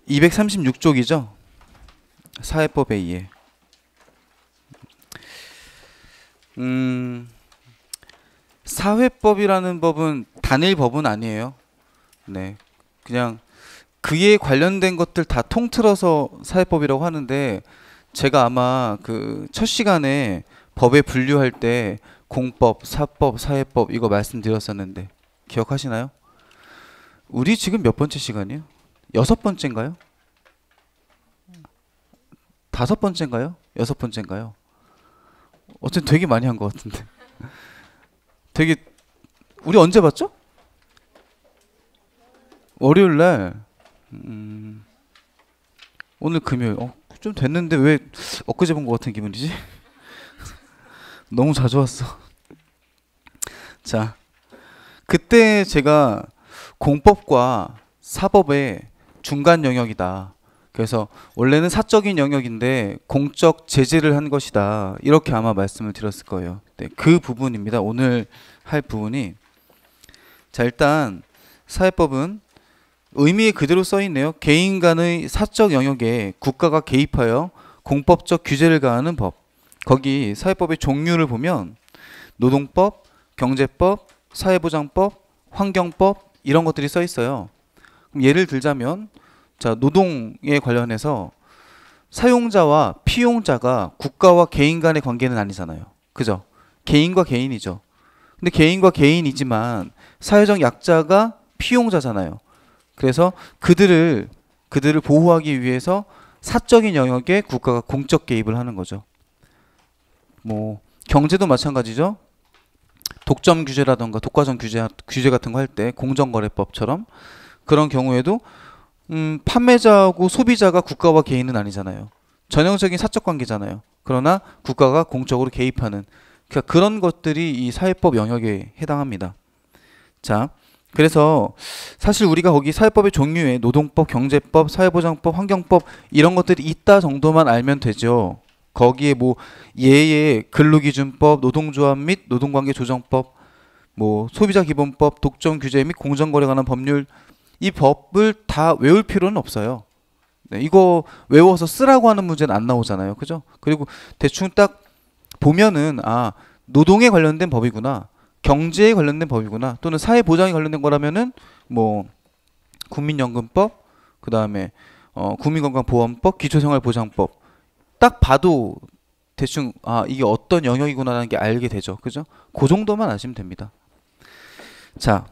236쪽이죠. 사회법에 의해. 사회법이라는 법은 단일 법은 아니에요. 네, 그냥 그에 관련된 것들 다 통틀어서 사회법이라고 하는데, 제가 아마 그 첫 시간에 법에 분류할 때 공법, 사법, 사회법 이거 말씀드렸었는데 기억하시나요? 우리 지금 몇 번째 시간이에요? 6번째인가요? 5번째인가요? 6번째인가요? 어쨌든 되게 많이 한 것 같은데. 되게, 우리 언제 봤죠? 월요일 날. 오늘 금요일. 좀 됐는데 왜 엊그제 본 것 같은 기분이지? 너무 자주 왔어. 자, 그때 제가 공법과 사법의 중간 영역이다. 그래서 원래는 사적인 영역인데 공적 제재를 한 것이다. 이렇게 아마 말씀을 드렸을 거예요. 네, 그 부분입니다. 오늘 할 부분이. 자, 일단 사회법은 의미 그대로 써 있네요. 개인 간의 사적 영역에 국가가 개입하여 공법적 규제를 가하는 법. 거기 사회법의 종류를 보면 노동법, 경제법, 사회보장법, 환경법 이런 것들이 써 있어요. 그럼 예를 들자면, 자, 노동에 관련해서 사용자와 피용자가 국가와 개인 간의 관계는 아니잖아요. 그죠? 개인과 개인이죠. 근데 개인과 개인이지만 사회적 약자가 피용자잖아요. 그래서 그들을 보호하기 위해서 사적인 영역에 국가가 공적 개입을 하는 거죠. 뭐 경제도 마찬가지죠. 독점 규제라던가 독과점 규제 같은 거 할 때 공정거래법처럼 그런 경우에도 판매자하고 소비자가 국가와 개인은 아니잖아요. 전형적인 사적 관계잖아요. 그러나 국가가 공적으로 개입하는, 그러니까 그런 것들이 이 사회법 영역에 해당합니다. 자, 그래서 사실 우리가 거기 사회법의 종류에 노동법, 경제법, 사회보장법, 환경법 이런 것들이 있다 정도만 알면 되죠. 거기에 뭐 예의 근로기준법, 노동조합 및 노동관계조정법, 뭐 소비자기본법, 독점 규제 및 공정거래 관한 법률, 이 법을 다 외울 필요는 없어요. 네, 이거 외워서 쓰라고 하는 문제는 안 나오잖아요. 그죠? 그리고 대충 딱 보면은 노동에 관련된 법이구나, 경제에 관련된 법이구나, 또는 사회보장에 관련된 거라면은 뭐 국민연금법, 그 다음에 국민건강보험법, 기초생활보장법 딱 봐도 대충 이게 어떤 영역이구나라는 게 알게 되죠. 그죠? 그 정도만 아시면 됩니다. 자,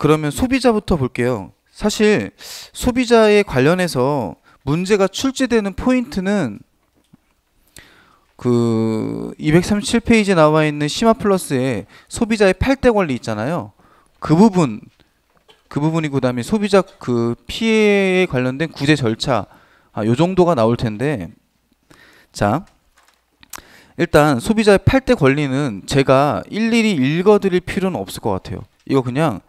그러면 소비자부터 볼게요. 사실 소비자에 관련해서 문제가 출제되는 포인트는 그 237페이지에 나와 있는 심화 플러스에 소비자의 8대 권리 있잖아요. 그 부분이고, 그다음에 소비자 그 피해에 관련된 구제 절차, 요 정도가 나올 텐데, 자, 일단 소비자의 8대 권리는 제가 일일이 읽어드릴 필요는 없을 것 같아요. 이거 그냥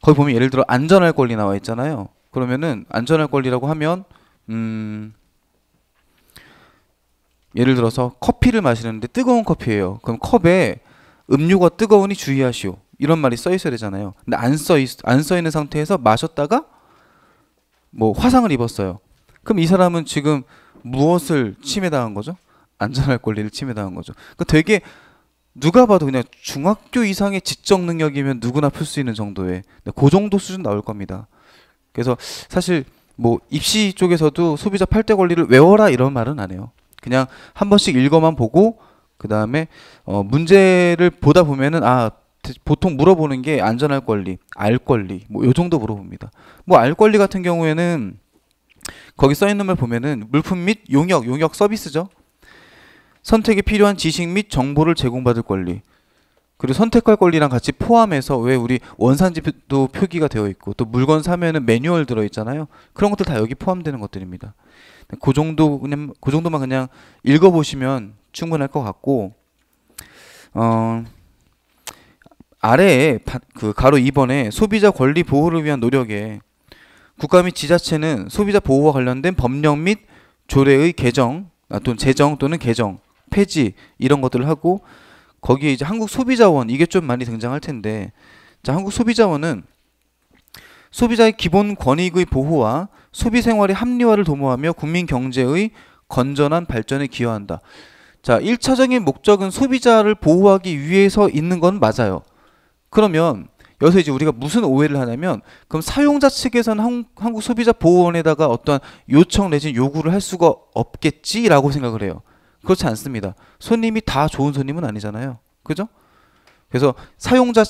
거기 보면 예를 들어 안전할 권리 나와 있잖아요. 그러면은 안전할 권리라고 하면 예를 들어서 커피를 마시는데 뜨거운 커피예요. 그럼 컵에 음료가 뜨거우니 주의하시오, 이런 말이 써 있어야 되잖아요. 근데 안 써 있는 상태에서 마셨다가 뭐 화상을 입었어요. 그럼 이 사람은 지금 무엇을 침해당한 거죠? 안전할 권리를 침해당한 거죠. 그러니까 되게 누가 봐도 그냥 중학교 이상의 지적 능력이면 누구나 풀 수 있는 정도의, 그 정도 수준 나올 겁니다. 그래서 사실 뭐 입시 쪽에서도 소비자 8대 권리를 외워라 이런 말은 안 해요. 그냥 한 번씩 읽어만 보고 그 다음에 문제를 보다 보면은 보통 물어보는 게 안전할 권리, 알 권리, 뭐 요 정도 물어봅니다. 뭐 알 권리 같은 경우에는 거기 써 있는 말 보면은 물품 및 용역 서비스죠. 선택에 필요한 지식 및 정보를 제공받을 권리, 그리고 선택할 권리랑 같이 포함해서 왜 우리 원산지도 표기가 되어 있고 또 물건 사면은 매뉴얼 들어 있잖아요. 그런 것들 다 여기 포함되는 것들입니다. 그 정도만 그냥 읽어보시면 충분할 것 같고, 아래에 그 가로 2번에 소비자 권리 보호를 위한 노력에 국가 및 지자체는 소비자 보호와 관련된 법령 및 조례의 개정 또는 제정 또는 개정, 폐지 이런 것들을 하고, 거기에 이제 한국소비자원, 이게 좀 많이 등장할 텐데, 자, 한국소비자원은 소비자의 기본 권익의 보호와 소비 생활의 합리화를 도모하며 국민 경제의 건전한 발전에 기여한다. 자, 1차적인 목적은 소비자를 보호하기 위해서 있는 건 맞아요. 그러면 여기서 이제 우리가 무슨 오해를 하냐면, 그럼 사용자 측에서는 한국 소비자 보호원에다가 어떠한 요청 내지 요구를 할 수가 없겠지라고 생각을 해요. 그렇지 않습니다. 손님이 다 좋은 손님은 아니잖아요. 그죠? 그래서 사용자가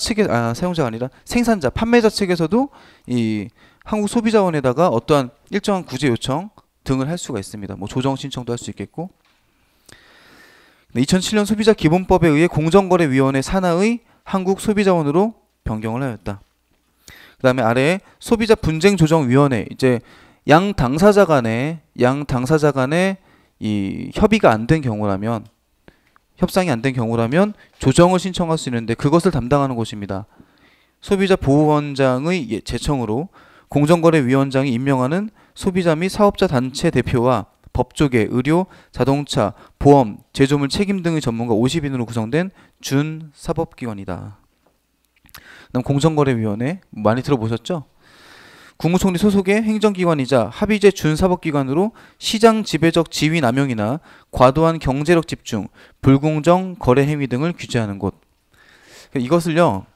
아니라 생산자, 판매자 측에서도 이 한국 소비자원에다가 어떠한 일정한 구제 요청 등을 할 수가 있습니다. 뭐 조정 신청도 할 수 있겠고. 2007년 소비자기본법에 의해 공정거래위원회 산하의 한국소비자원으로 변경을 하였다. 그 다음에 아래에 소비자분쟁조정위원회, 이제 양 당사자 간에 이 협의가 안 된 경우라면, 협상이 안 된 경우라면 조정을 신청할 수 있는데 그것을 담당하는 곳입니다. 소비자보호원장의 제청으로 공정거래위원장이 임명하는 소비자 및 사업자 단체 대표와 법조계, 의료, 자동차, 보험, 제조물 책임 등의 전문가 50인으로 구성된 준사법기관이다. 그다음 공정거래위원회 많이 들어보셨죠? 국무총리 소속의 행정기관이자 합의제 준사법기관으로 시장 지배적 지위 남용이나 과도한 경제력 집중, 불공정 거래 행위 등을 규제하는 곳. 이것을요,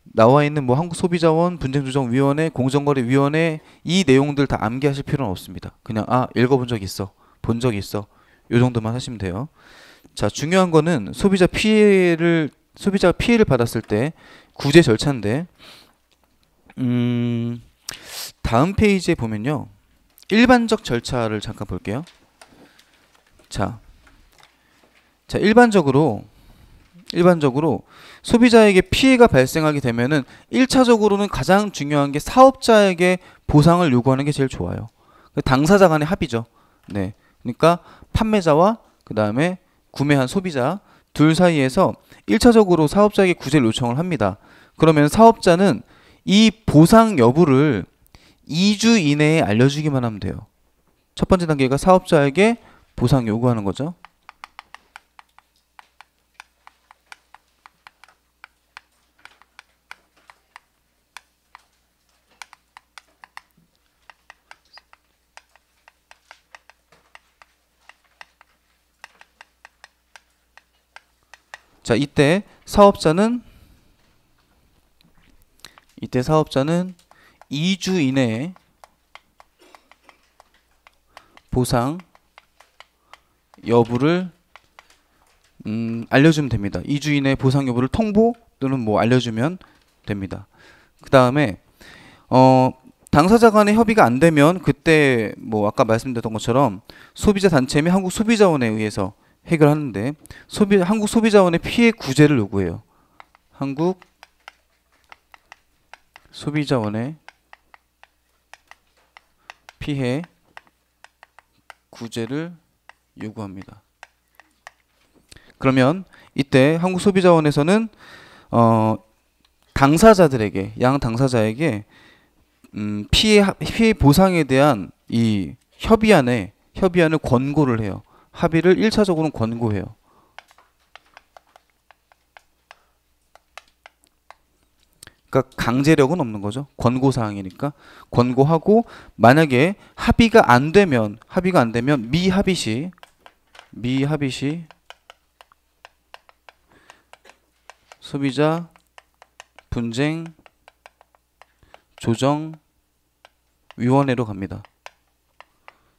나와 있는 뭐 한국소비자원, 분쟁조정위원회, 공정거래위원회 이 내용들 다 암기하실 필요는 없습니다. 그냥 읽어본 적 있어, 본 적 있어, 요 정도만 하시면 돼요. 자, 중요한 거는 소비자가 피해를 받았을 때 구제 절차인데, 다음 페이지에 보면요, 일반적 절차를 잠깐 볼게요. 자, 일반적으로 소비자에게 피해가 발생하게 되면은 1차적으로는 가장 중요한 게 사업자에게 보상을 요구하는 게 제일 좋아요. 당사자 간의 합의죠. 네. 그러니까 판매자와 그 다음에 구매한 소비자 둘 사이에서 1차적으로 사업자에게 구제를 요청을 합니다. 그러면 사업자는 이 보상 여부를 2주 이내에 알려주기만 하면 돼요. 첫 번째 단계가 사업자에게 보상 요구하는 거죠. 자, 이때 사업자는 2주 이내에 보상 여부를 알려주면 됩니다. 2주 이내에 보상 여부를 통보 또는 뭐 알려주면 됩니다. 그 다음에 당사자 간의 협의가 안 되면 그때 뭐 아까 말씀드렸던 것처럼 소비자 단체 및 한국 소비자원에 의해서 해결하는데, 한국 소비자원의 피해 구제를 요구해요. 한국 소비자원의 피해 구제를 요구합니다. 그러면 이때 한국 소비자원에서는 당사자들에게, 양 당사자에게 피해 보상에 대한 이 협의안을 권고를 해요. 합의를 1차적으로는 권고해요. 그러니까 강제력은 없는 거죠. 권고사항이니까 권고하고, 만약에 합의가 안 되면 미합의 시 소비자 분쟁 조정 위원회로 갑니다.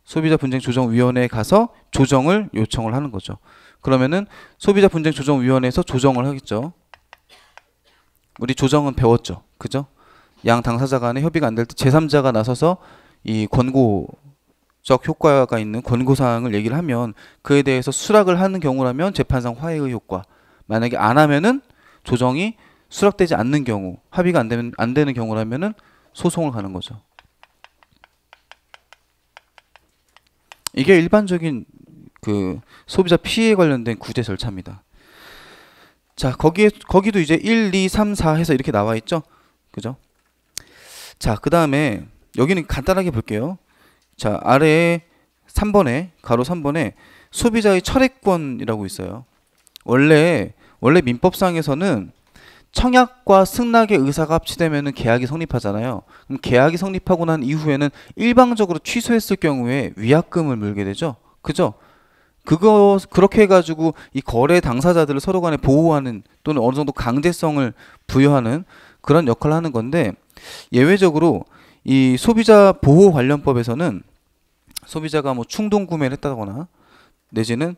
소비자 분쟁 조정 위원회에 가서 조정을 요청을 하는 거죠. 그러면은 소비자 분쟁 조정 위원회에서 조정을 하겠죠. 우리 조정은 배웠죠. 그죠? 양 당사자 간에 협의가 안 될 때 제3자가 나서서 이 권고적 효과가 있는 권고사항을 얘기를 하면 그에 대해서 수락을 하는 경우라면 재판상 화해의 효과, 만약에 안 하면은 조정이 수락되지 않는 경우, 합의가 안 되는 경우라면은 소송을 가는 거죠. 이게 일반적인 그 소비자 피해에 관련된 구제 절차입니다. 자, 거기도 이제 1, 2, 3, 4 해서 이렇게 나와 있죠. 그죠? 자, 그 다음에 여기는 간단하게 볼게요. 자, 아래에 3번에, 가로 3번에 소비자의 철회권이라고 있어요. 원래 민법상에서는 청약과 승낙의 의사가 합치되면은 계약이 성립하잖아요. 그럼 계약이 성립하고 난 이후에는 일방적으로 취소했을 경우에 위약금을 물게 되죠. 그죠? 그렇게 해가지고 이 거래 당사자들을 서로 간에 보호하는 또는 어느 정도 강제성을 부여하는 그런 역할을 하는 건데, 예외적으로 이 소비자 보호 관련법에서는 소비자가 뭐 충동 구매를 했다거나 내지는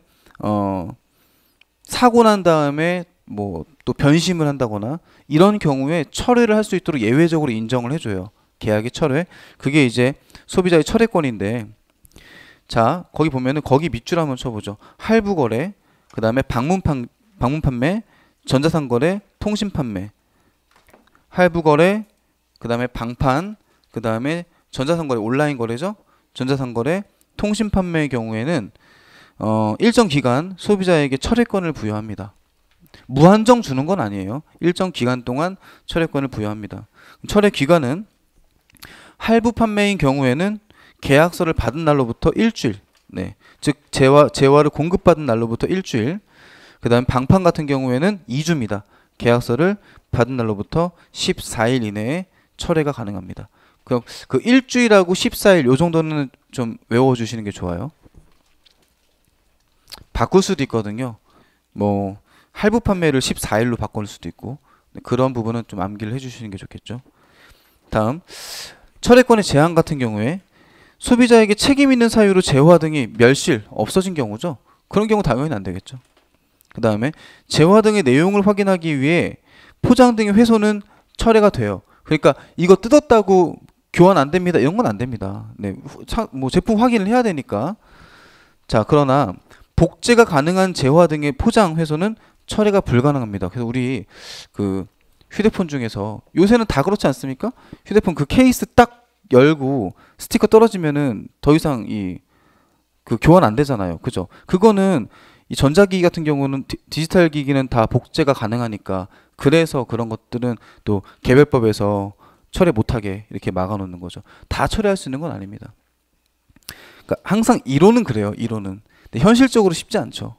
사고 난 다음에 뭐 또 변심을 한다거나 이런 경우에 철회를 할 수 있도록 예외적으로 인정을 해줘요. 계약의 철회. 그게 이제 소비자의 철회권인데, 자 거기 보면은 거기 밑줄 한번 쳐보죠. 할부 거래, 그 다음에 방문 판매, 전자상 거래, 통신 판매. 할부 거래, 그 다음에 방판, 그 다음에 전자상 거래, 온라인 거래죠. 전자상 거래, 통신 판매의 경우에는 일정 기간 소비자에게 철회권을 부여합니다. 무한정 주는 건 아니에요. 일정 기간 동안 철회권을 부여합니다. 철회 기간은 할부 판매인 경우에는 계약서를 받은 날로부터 일주일, 네, 즉 재화를 공급받은 날로부터 일주일. 그 다음 방판 같은 경우에는 2주입니다. 계약서를 받은 날로부터 14일 이내에 철회가 가능합니다. 그 일주일하고 14일 요 정도는 좀 외워주시는 게 좋아요. 바꿀 수도 있거든요. 뭐 할부 판매를 14일로 바꿀 수도 있고, 그런 부분은 좀 암기를 해주시는 게 좋겠죠. 다음, 철회권의 제한 같은 경우에 소비자에게 책임 있는 사유로 재화 등이 멸실, 없어진 경우죠. 그런 경우 당연히 안 되겠죠. 그 다음에 재화 등의 내용을 확인하기 위해 포장 등의 훼손은 철회가 돼요. 그러니까 이거 뜯었다고 교환 안 됩니다, 이런 건 안 됩니다. 네, 뭐 제품 확인을 해야 되니까. 자, 그러나 복제가 가능한 재화 등의 포장 훼손은 철회가 불가능합니다. 그래서 우리 그 휴대폰 중에서 요새는 다 그렇지 않습니까? 휴대폰 그 케이스 딱 열고 스티커 떨어지면은 더 이상 그 교환 안 되잖아요. 그죠? 그거는 이 전자기기 같은 경우는 디지털 기기는 다 복제가 가능하니까, 그래서 그런 것들은 또 개별법에서 철회 못하게 이렇게 막아놓는 거죠. 다 철회할 수 있는 건 아닙니다. 그러니까 항상 이론은 그래요. 이론은. 근데 현실적으로 쉽지 않죠.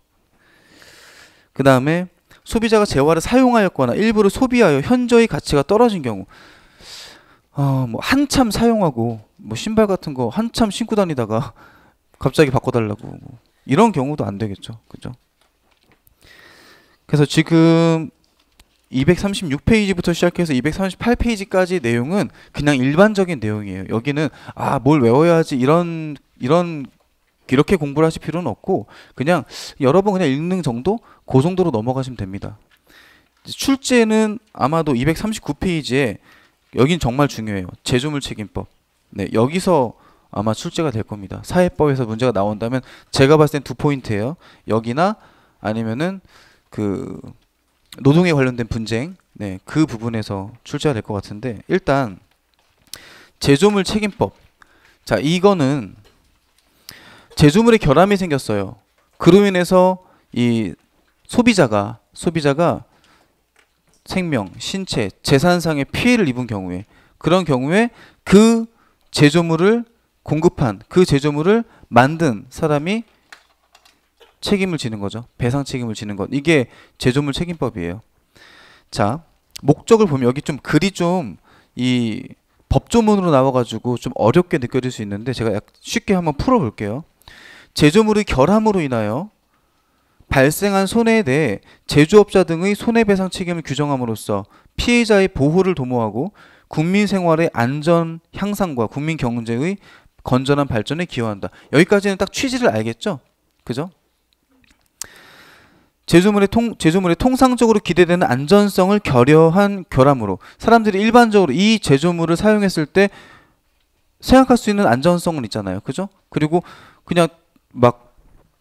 그 다음에 소비자가 재화를 사용하였거나 일부러 소비하여 현저히 가치가 떨어진 경우, 뭐 한참 사용하고 뭐 신발 같은 거 한참 신고 다니다가 갑자기 바꿔달라고, 뭐 이런 경우도 안 되겠죠. 그죠? 그래서 지금 236페이지부터 시작해서 238페이지까지 내용은 그냥 일반적인 내용이에요. 여기는 뭘 외워야지 이렇게 공부를 하실 필요는 없고, 그냥 여러 번 그냥 읽는 정도? 그 정도로 넘어가시면 됩니다. 출제는 아마도 239페이지에, 여긴 정말 중요해요. 제조물 책임법. 네, 여기서 아마 출제가 될 겁니다. 사회법에서 문제가 나온다면 제가 봤을 땐 2포인트예요. 여기나 아니면은 그 노동에 관련된 분쟁, 네, 그 부분에서 출제가 될 것 같은데, 일단 제조물 책임법. 자, 이거는 제조물에 결함이 생겼어요. 그로 인해서 이 소비자가 생명, 신체, 재산상의 피해를 입은 경우에, 그런 경우에 그 제조물을 공급한, 그 제조물을 만든 사람이 책임을 지는 거죠. 배상 책임을 지는 것. 이게 제조물 책임법이에요. 자, 목적을 보면 여기 좀 글이 좀 이 법조문으로 나와가지고 좀 어렵게 느껴질 수 있는데, 제가 쉽게 한번 풀어볼게요. 제조물의 결함으로 인하여 발생한 손해에 대해 제조업자 등의 손해배상 책임을 규정함으로써 피해자의 보호를 도모하고 국민 생활의 안전 향상과 국민 경제의 건전한 발전에 기여한다. 여기까지는 딱 취지를 알겠죠? 그죠? 제조물의 통상적으로 기대되는 안전성을 결여한 결함으로 사람들이 일반적으로 이 제조물을 사용했을 때 생각할 수 있는 안전성은 있잖아요. 그죠? 그리고 그냥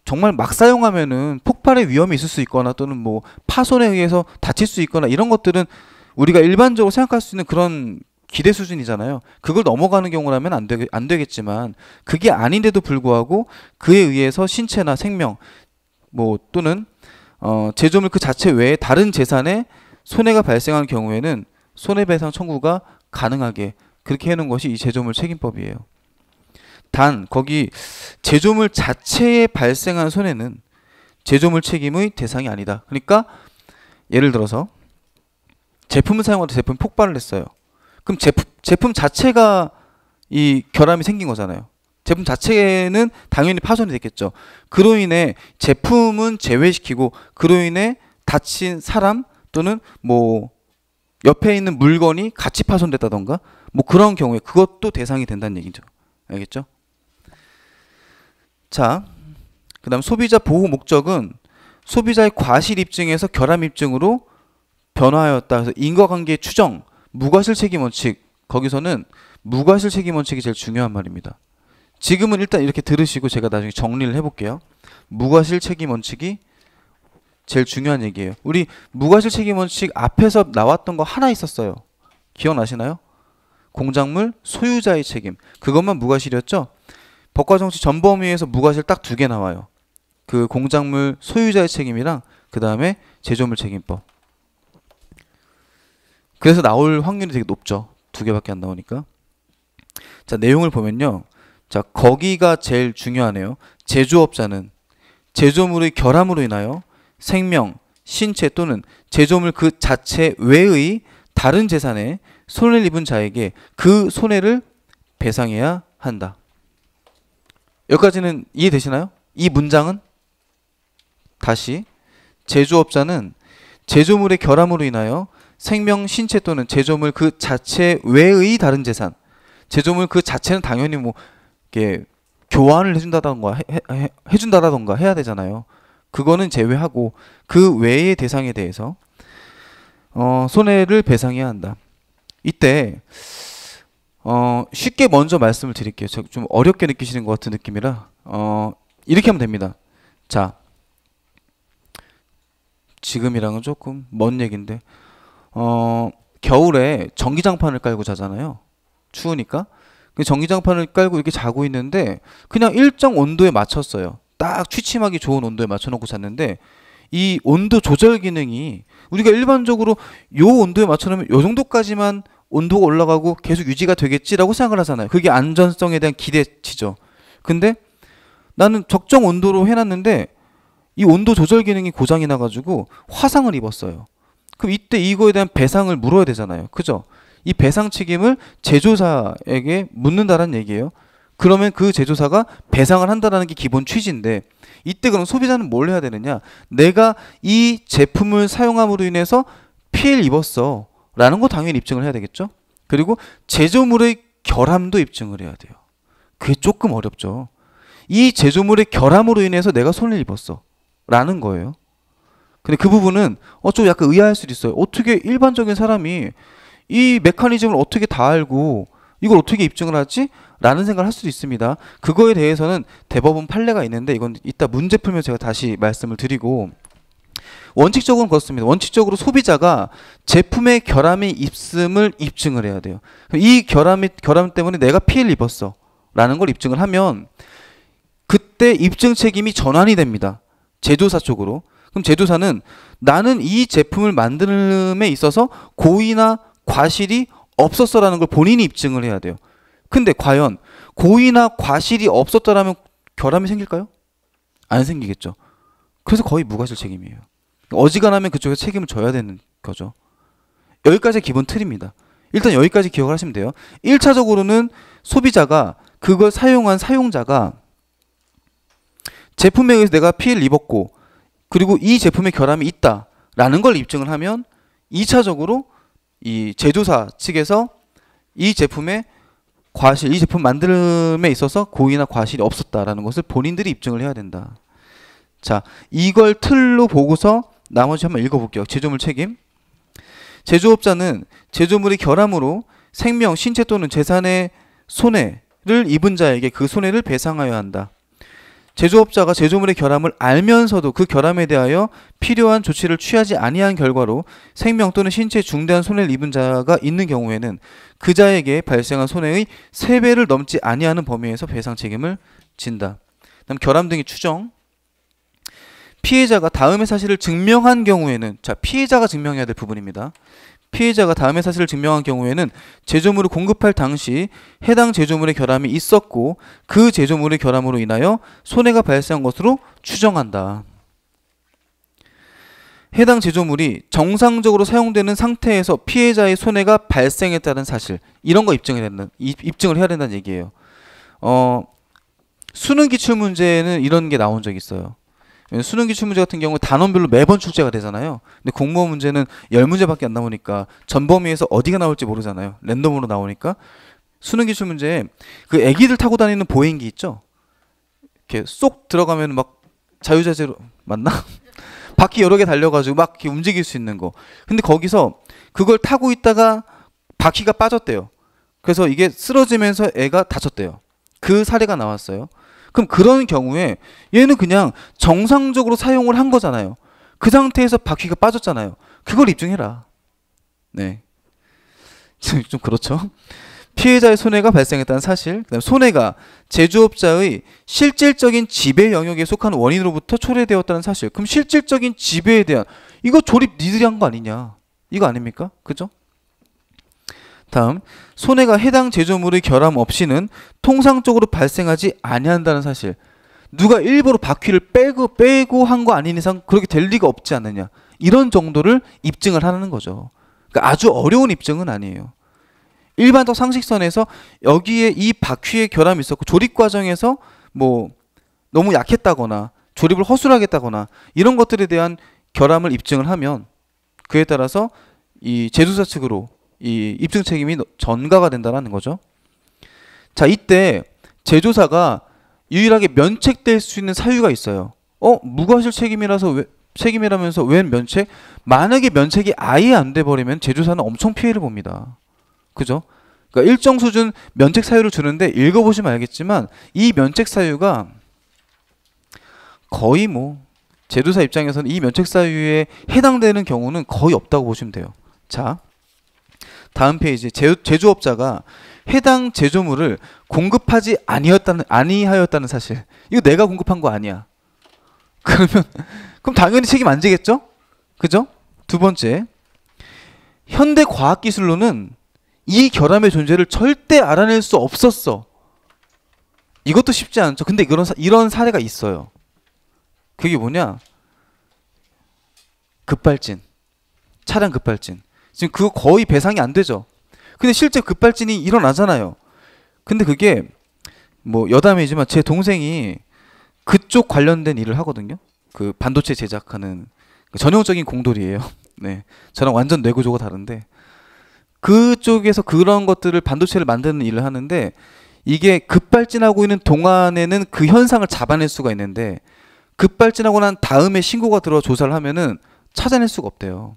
정말 막 사용하면은 폭발의 위험이 있을 수 있거나, 또는 뭐 파손에 의해서 다칠 수 있거나, 이런 것들은 우리가 일반적으로 생각할 수 있는 그런 기대 수준이잖아요. 그걸 넘어가는 경우라면 안 되겠지만, 그게 아닌데도 불구하고 그에 의해서 신체나 생명, 뭐 또는 제조물 그 자체 외에 다른 재산에 손해가 발생한 경우에는 손해배상 청구가 가능하게 그렇게 해놓은 것이 이 제조물 책임법이에요. 단 거기 제조물 자체에 발생한 손해는 제조물 책임의 대상이 아니다. 그러니까 예를 들어서 제품을 사용하다 제품이 폭발을 했어요. 그럼 제품 자체가 이 결함이 생긴 거잖아요. 제품 자체는 당연히 파손이 됐겠죠. 그로 인해 제품은 제외시키고 그로 인해 다친 사람 또는 뭐 옆에 있는 물건이 같이 파손됐다던가 뭐 그런 경우에 그것도 대상이 된다는 얘기죠. 알겠죠? 자, 그 다음 소비자 보호 목적은 소비자의 과실 입증에서 결함 입증으로 변화하였다. 그래서 인과관계 추정, 무과실 책임 원칙, 거기서는 무과실 책임 원칙이 제일 중요한 말입니다. 지금은 일단 이렇게 들으시고 제가 나중에 정리를 해볼게요. 무과실 책임 원칙이 제일 중요한 얘기예요. 우리 무과실 책임 원칙 앞에서 나왔던 거 하나 있었어요. 기억나시나요? 공작물 소유자의 책임. 그것만 무과실이었죠? 법과정치 전범위에서 무과실 딱 2개 나와요. 그 공작물 소유자의 책임이랑 그 다음에 제조물 책임법. 그래서 나올 확률이 되게 높죠. 2개밖에 안 나오니까. 자, 내용을 보면요. 자, 거기가 제일 중요하네요. 제조업자는 제조물의 결함으로 인하여 생명, 신체 또는 제조물 그 자체 외의 다른 재산에 손해를 입은 자에게 그 손해를 배상해야 한다. 여기까지는 이해되시나요? 이 문장은 다시 제조업자는 제조물의 결함으로 인하여 생명, 신체 또는 제조물 그 자체 외의 다른 재산, 제조물 그 자체는 당연히 뭐 이렇게 교환을 해준다던가 해야 되잖아요. 그거는 제외하고 그 외의 대상에 대해서 손해를 배상해야 한다. 이때 쉽게 먼저 말씀을 드릴게요. 좀 어렵게 느끼시는 것 같은 느낌이라 이렇게 하면 됩니다. 자, 지금이랑은 조금 먼 얘기인데 겨울에 전기장판을 깔고 자잖아요. 추우니까. 그 전기장판을 깔고 이렇게 자고 있는데 그냥 일정 온도에 맞췄어요. 딱 취침하기 좋은 온도에 맞춰놓고 잤는데 이 온도 조절 기능이 우리가 일반적으로 요 온도에 맞춰놓으면 요 정도까지만 온도가 올라가고 계속 유지가 되겠지라고 생각을 하잖아요. 그게 안전성에 대한 기대치죠. 근데 나는 적정 온도로 해놨는데 이 온도 조절 기능이 고장이 나가지고 화상을 입었어요. 그럼 이때 이거에 대한 배상을 물어야 되잖아요. 그죠? 이 배상 책임을 제조사에게 묻는다는 얘기예요. 그러면 그 제조사가 배상을 한다는 게 기본 취지인데 이때 그럼 소비자는 뭘 해야 되느냐? 내가 이 제품을 사용함으로 인해서 피해를 입었어 라는 거 당연히 입증을 해야 되겠죠. 그리고 제조물의 결함도 입증을 해야 돼요. 그게 조금 어렵죠. 이 제조물의 결함으로 인해서 내가 손해를 입었어 라는 거예요. 근데 그 부분은 좀 약간 의아할 수도 있어요. 어떻게 일반적인 사람이 이 메커니즘을 어떻게 다 알고 이걸 어떻게 입증을 하지? 라는 생각을 할 수도 있습니다. 그거에 대해서는 대법원 판례가 있는데 이건 이따 문제 풀면 제가 다시 말씀을 드리고 원칙적으로는 그렇습니다. 원칙적으로 소비자가 제품의 결함이 있음을 입증을 해야 돼요. 이 결함 때문에 내가 피해를 입었어 라는 걸 입증을 하면 그때 입증 책임이 전환이 됩니다. 제조사 쪽으로. 그럼 제조사는 나는 이 제품을 만드는 데 있어서 고의나 과실이 없었어라는 걸 본인이 입증을 해야 돼요. 근데 과연 고의나 과실이 없었더라면 결함이 생길까요? 안 생기겠죠. 그래서 거의 무과실 책임이에요. 어지간하면 그쪽에 책임을 져야 되는 거죠. 여기까지 기본 틀입니다. 일단 여기까지 기억을 하시면 돼요. 1차적으로는 소비자가 그걸 사용한 사용자가 제품에 의해서 내가 피해를 입었고 그리고 이 제품의 결함이 있다라는 걸 입증을 하면 2차적으로 이 제조사 측에서 이 제품의 과실, 이 제품 만듦에 있어서 고의나 과실이 없었다라는 것을 본인들이 입증을 해야 된다. 자, 이걸 틀로 보고서 나머지 한번 읽어볼게요. 제조물 책임. 제조업자는 제조물의 결함으로 생명, 신체 또는 재산의 손해를 입은 자에게 그 손해를 배상하여야 한다. 제조업자가 제조물의 결함을 알면서도 그 결함에 대하여 필요한 조치를 취하지 아니한 결과로 생명 또는 신체에 중대한 손해를 입은 자가 있는 경우에는 그 자에게 발생한 손해의 3배를 넘지 아니하는 범위에서 배상 책임을 진다. 그다음 결함 등의 추정. 피해자가 다음의 사실을 증명한 경우에는, 자, 피해자가 증명해야 될 부분입니다. 피해자가 다음의 사실을 증명한 경우에는 제조물을 공급할 당시 해당 제조물의 결함이 있었고 그 제조물의 결함으로 인하여 손해가 발생한 것으로 추정한다. 해당 제조물이 정상적으로 사용되는 상태에서 피해자의 손해가 발생했다는 사실, 이런 거 입증을 해야 된다는 얘기예요. 수능 기출 문제는 이런 게 나온 적이 있어요. 수능 기출 문제 같은 경우 단원별로 매번 출제가 되잖아요. 근데 공무원 문제는 10문제밖에 안 나오니까 전범위에서 어디가 나올지 모르잖아요. 랜덤으로 나오니까. 수능 기출 문제에 그 애기들 타고 다니는 보행기 있죠? 이렇게 쏙 들어가면 막 자유자재로, 맞나? 바퀴 여러 개 달려가지고 막 이렇게 움직일 수 있는 거. 근데 거기서 그걸 타고 있다가 바퀴가 빠졌대요. 그래서 이게 쓰러지면서 애가 다쳤대요. 그 사례가 나왔어요. 그럼 그런 경우에 얘는 그냥 정상적으로 사용을 한 거잖아요. 그 상태에서 바퀴가 빠졌잖아요. 그걸 입증해라. 네. 좀 그렇죠. 피해자의 손해가 발생했다는 사실, 그다음 손해가 제조업자의 실질적인 지배 영역에 속한 원인으로부터 초래되었다는 사실. 그럼 실질적인 지배에 대한, 이거 조립 니들이 한 거 아니냐, 이거 아닙니까? 그죠? 다음, 손해가 해당 제조물의 결함 없이는 통상적으로 발생하지 아니한다는 사실. 누가 일부러 바퀴를 빼고 한 거 아닌 이상 그렇게 될 리가 없지 않느냐, 이런 정도를 입증을 하는 거죠. 그러니까 아주 어려운 입증은 아니에요. 일반적 상식선에서 여기에 이 바퀴의 결함이 있었고 조립 과정에서 뭐 너무 약했다거나 조립을 허술하게 했다거나 이런 것들에 대한 결함을 입증을 하면 그에 따라서 이 제조사 측으로 이 입증 책임이 전가가 된다는 거죠. 자, 이때 제조사가 유일하게 면책될 수 있는 사유가 있어요. 무과실 책임이라면서 웬 면책? 만약에 면책이 아예 안 돼 버리면 제조사는 엄청 피해를 봅니다. 그죠? 그러니까 일정 수준 면책 사유를 주는데 읽어보시면 알겠지만 이 면책 사유가 거의 뭐 제조사 입장에서는 이 면책 사유에 해당되는 경우는 거의 없다고 보시면 돼요. 자, 다음 페이지. 제조업자가 해당 제조물을 공급하지 아니하였다는 사실. 이거 내가 공급한 거 아니야. 그럼 당연히 책임 안 지겠죠? 그죠? 두 번째, 현대 과학기술로는 이 결함의 존재를 절대 알아낼 수 없었어. 이것도 쉽지 않죠. 근데 이런 사례가 있어요. 그게 뭐냐? 급발진. 차량 급발진. 지금 그거 거의 배상이 안 되죠. 근데 실제 급발진이 일어나잖아요. 근데 그게 뭐 여담이지만 제 동생이 그쪽 관련된 일을 하거든요. 그 반도체 제작하는 전형적인 공돌이에요. 네, 저랑 완전 뇌구조가 다른데 그쪽에서 그런 것들을 반도체를 만드는 일을 하는데 이게 급발진하고 있는 동안에는 그 현상을 잡아낼 수가 있는데 급발진하고 난 다음에 신고가 들어 조사를 하면은 찾아낼 수가 없대요.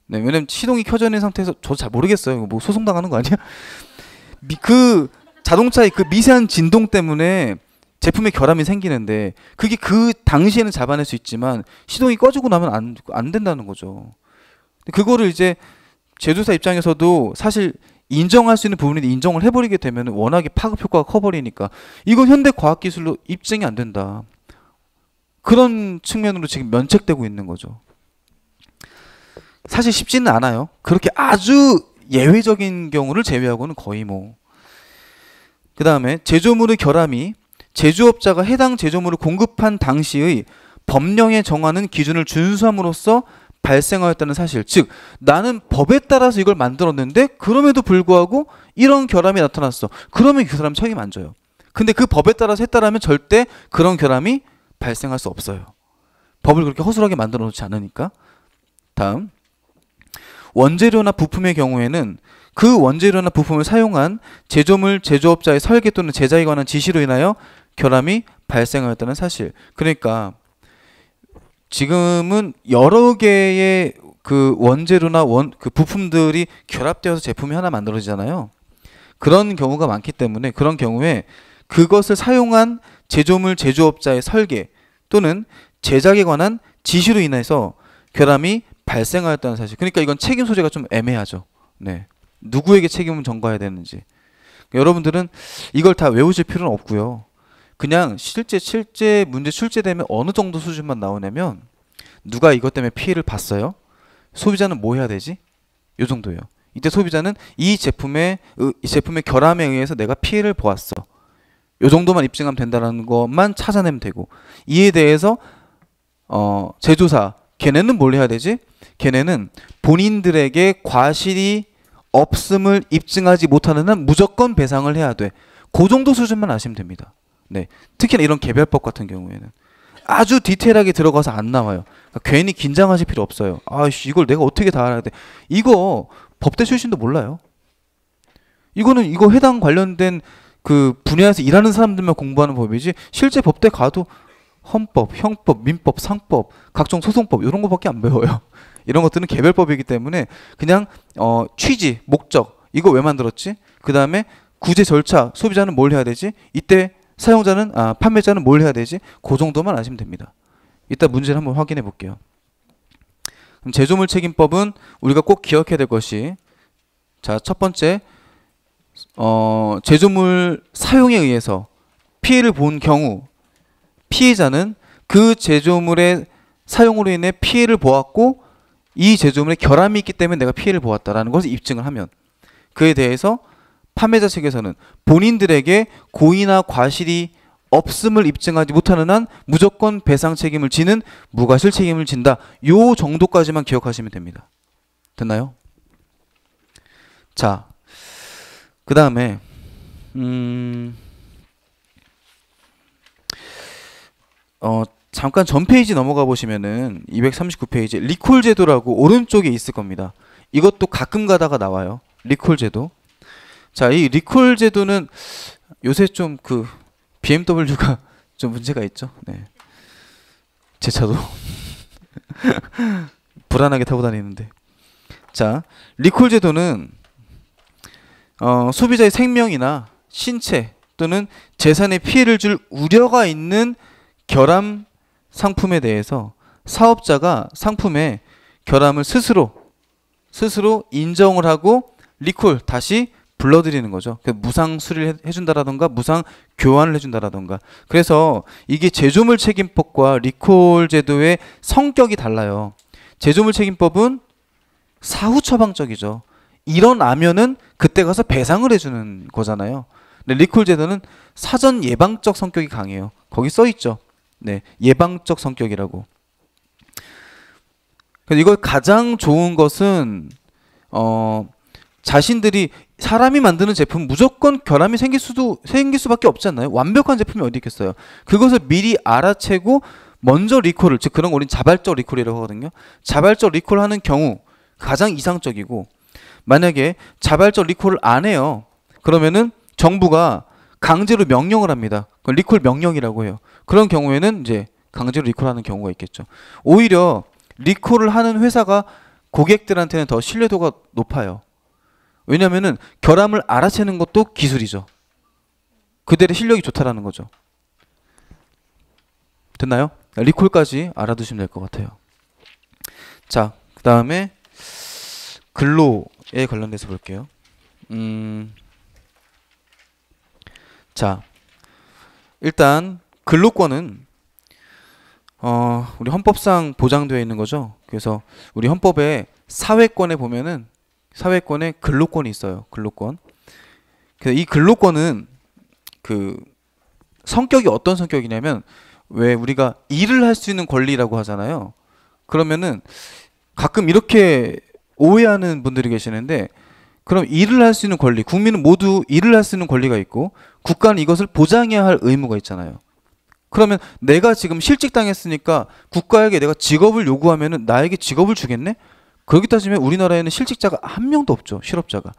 네, 왜냐면 시동이 켜져 있는 상태에서 저도 잘 모르겠어요. 뭐 소송 당하는 거 아니야? 그 자동차의 그 미세한 진동 때문에 제품에 결함이 생기는데 그게 그 당시에는 잡아낼 수 있지만 시동이 꺼지고 나면 안 된다는 거죠. 그거를 이제 제조사 입장에서도 사실 인정할 수 있는 부분인데 인정을 해버리게 되면 워낙에 파급 효과가 커버리니까 이건 현대 과학기술로 입증이 안 된다. 그런 측면으로 지금 면책되고 있는 거죠. 사실 쉽지는 않아요. 그렇게 아주 예외적인 경우를 제외하고는 거의 뭐. 그 다음에 제조물의 결함이 제조업자가 해당 제조물을 공급한 당시의 법령에 정하는 기준을 준수함으로써 발생하였다는 사실. 즉 나는 법에 따라서 이걸 만들었는데 그럼에도 불구하고 이런 결함이 나타났어. 그러면 그 사람 책임 안 져요. 근데 그 법에 따라서 했다라면 절대 그런 결함이 발생할 수 없어요. 법을 그렇게 허술하게 만들어 놓지 않으니까. 다음, 원재료나 부품의 경우에는 그 원재료나 부품을 사용한 제조물 제조업자의 설계 또는 제작에 관한 지시로 인하여 결함이 발생하였다는 사실. 그러니까 지금은 여러 개의 그 원재료나 그 부품들이 결합되어서 제품이 하나 만들어지잖아요. 그런 경우가 많기 때문에 그런 경우에 그것을 사용한 제조물 제조업자의 설계 또는 제작에 관한 지시로 인해서 결함이 발생하였다는 사실. 그러니까 이건 책임 소재가 좀 애매하죠. 네, 누구에게 책임을 전가해야 되는지. 여러분들은 이걸 다 외우실 필요는 없고요. 그냥 실제 문제 출제되면 어느 정도 수준만 나오냐면 누가 이것 때문에 피해를 봤어요? 소비자는 뭐 해야 되지? 요 정도예요. 이때 소비자는 이 제품의 결함에 의해서 내가 피해를 보았어. 요 정도만 입증하면 된다는 것만 찾아내면 되고 이에 대해서 제조사 걔네는 뭘 해야 되지? 걔네는 본인들에게 과실이 없음을 입증하지 못하는 한 무조건 배상을 해야 돼. 그 정도 수준만 아시면 됩니다. 네. 특히나 이런 개별법 같은 경우에는 아주 디테일하게 들어가서 안 나와요. 그러니까 괜히 긴장하실 필요 없어요. 아이씨, 이걸 내가 어떻게 다 알아야 돼? 이거 법대 출신도 몰라요. 이거는 이거 해당 관련된 그 분야에서 일하는 사람들만 공부하는 법이지, 실제 법대 가도 헌법, 형법, 민법, 상법, 각종 소송법 이런 거밖에 안 배워요. 이런 것들은 개별법이기 때문에 그냥 취지, 목적, 이거 왜 만들었지? 그 다음에 구제 절차, 소비자는 뭘 해야 되지? 이때 사용자는 판매자는 뭘 해야 되지? 그 정도만 아시면 됩니다. 이따 문제를 한번 확인해 볼게요. 그럼 제조물 책임법은 우리가 꼭 기억해야 될 것이, 자, 첫 번째, 제조물 사용에 의해서 피해를 본 경우 피해자는 그 제조물의 사용으로 인해 피해를 보았고 이 제조물에 결함이 있기 때문에 내가 피해를 보았다라는 것을 입증을 하면, 그에 대해서 판매자 측에서는 본인들에게 고의나 과실이 없음을 입증하지 못하는 한 무조건 배상 책임을 지는 무과실 책임을 진다. 요 정도까지만 기억하시면 됩니다. 됐나요? 자, 그 다음에 잠깐 전 페이지 넘어가 보시면은 239페이지 리콜 제도라고 오른쪽에 있을 겁니다. 이것도 가끔 가다가 나와요. 리콜 제도. 자, 이 리콜 제도는 요새 좀 그 BMW가 좀 문제가 있죠. 네. 제 차도 불안하게 타고 다니는데. 자, 리콜 제도는 소비자의 생명이나 신체 또는 재산에 피해를 줄 우려가 있는 결함 상품에 대해서 사업자가 상품의 결함을 스스로 인정을 하고 리콜, 다시 불러들이는 거죠. 무상 수리를 해준다라던가 무상 교환을 해준다라던가. 그래서 이게 제조물 책임법과 리콜 제도의 성격이 달라요. 제조물 책임법은 사후 처방적이죠. 일어나면은 그때 가서 배상을 해주는 거잖아요. 근데 리콜 제도는 사전 예방적 성격이 강해요. 거기 써 있죠. 네, 예방적 성격이라고. 그래서 이걸 가장 좋은 것은 자신들이 사람이 만드는 제품 무조건 결함이 생길 수밖에 없지 않나요? 완벽한 제품이 어디 있겠어요? 그것을 미리 알아채고 먼저 리콜을, 즉 그런 거 우리는 자발적 리콜이라고 하거든요. 자발적 리콜하는 경우 가장 이상적이고, 만약에 자발적 리콜을 안 해요. 그러면은 정부가 강제로 명령을 합니다. 그걸 리콜 명령이라고 해요. 그런 경우에는 이제 강제로 리콜하는 경우가 있겠죠. 오히려 리콜을 하는 회사가 고객들한테는 더 신뢰도가 높아요. 왜냐면은 결함을 알아채는 것도 기술이죠. 그들의 실력이 좋다라는 거죠. 됐나요? 리콜까지 알아두시면 될 것 같아요. 자, 그 다음에 근로에 관련돼서 볼게요. 자, 일단 근로권은 우리 헌법상 보장되어 있는 거죠. 그래서 우리 헌법에 사회권에 보면은 사회권에 근로권이 있어요. 근로권. 그래서 이 근로권은 그 성격이 어떤 성격이냐면, 왜 우리가 일을 할 수 있는 권리라고 하잖아요. 그러면은 가끔 이렇게 오해하는 분들이 계시는데, 그럼 일을 할 수 있는 권리, 국민은 모두 일을 할 수 있는 권리가 있고 국가는 이것을 보장해야 할 의무가 있잖아요. 그러면 내가 지금 실직당했으니까 국가에게 내가 직업을 요구하면은 나에게 직업을 주겠네? 그렇게 따지면 우리나라에는 실직자가 한 명도 없죠. 실업자가.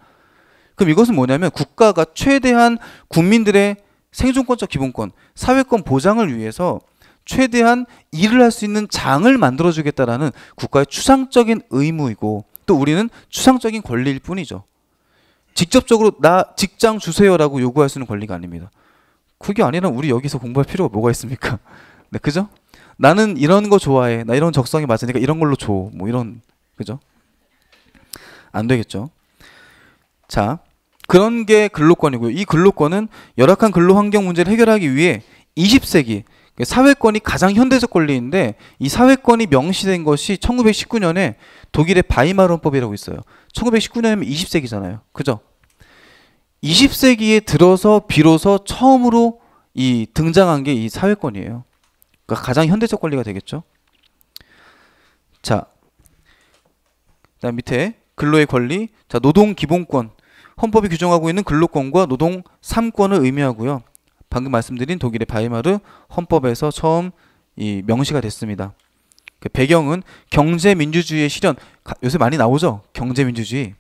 그럼 이것은 뭐냐면 국가가 최대한 국민들의 생존권적 기본권, 사회권 보장을 위해서 최대한 일을 할 수 있는 장을 만들어주겠다라는 국가의 추상적인 의무이고, 또 우리는 추상적인 권리일 뿐이죠. 직접적으로 나 직장 주세요라고 요구할 수 있는 권리가 아닙니다. 그게 아니라 우리 여기서 공부할 필요가 뭐가 있습니까? 네, 그죠? 나는 이런 거 좋아해. 나 이런 적성이 맞으니까 이런 걸로 줘. 뭐 이런, 그죠? 안 되겠죠. 자, 그런 게 근로권이고요. 이 근로권은 열악한 근로 환경 문제를 해결하기 위해 20세기 사회권이 가장 현대적 권리인데, 이 사회권이 명시된 것이 1919년에 독일의 바이마르 헌법이라고 있어요. 1919년이면 20세기잖아요. 그죠? 20세기에 들어서 비로소 처음으로 이 등장한 게 이 사회권이에요. 그러니까 가장 현대적 권리가 되겠죠. 자, 그다음 밑에 근로의 권리. 자, 노동 기본권. 헌법이 규정하고 있는 근로권과 노동 3권을 의미하고요. 방금 말씀드린 독일의 바이마르 헌법에서 처음 이 명시가 됐습니다. 그 배경은 경제민주주의의 실현. 요새 많이 나오죠? 경제민주주의.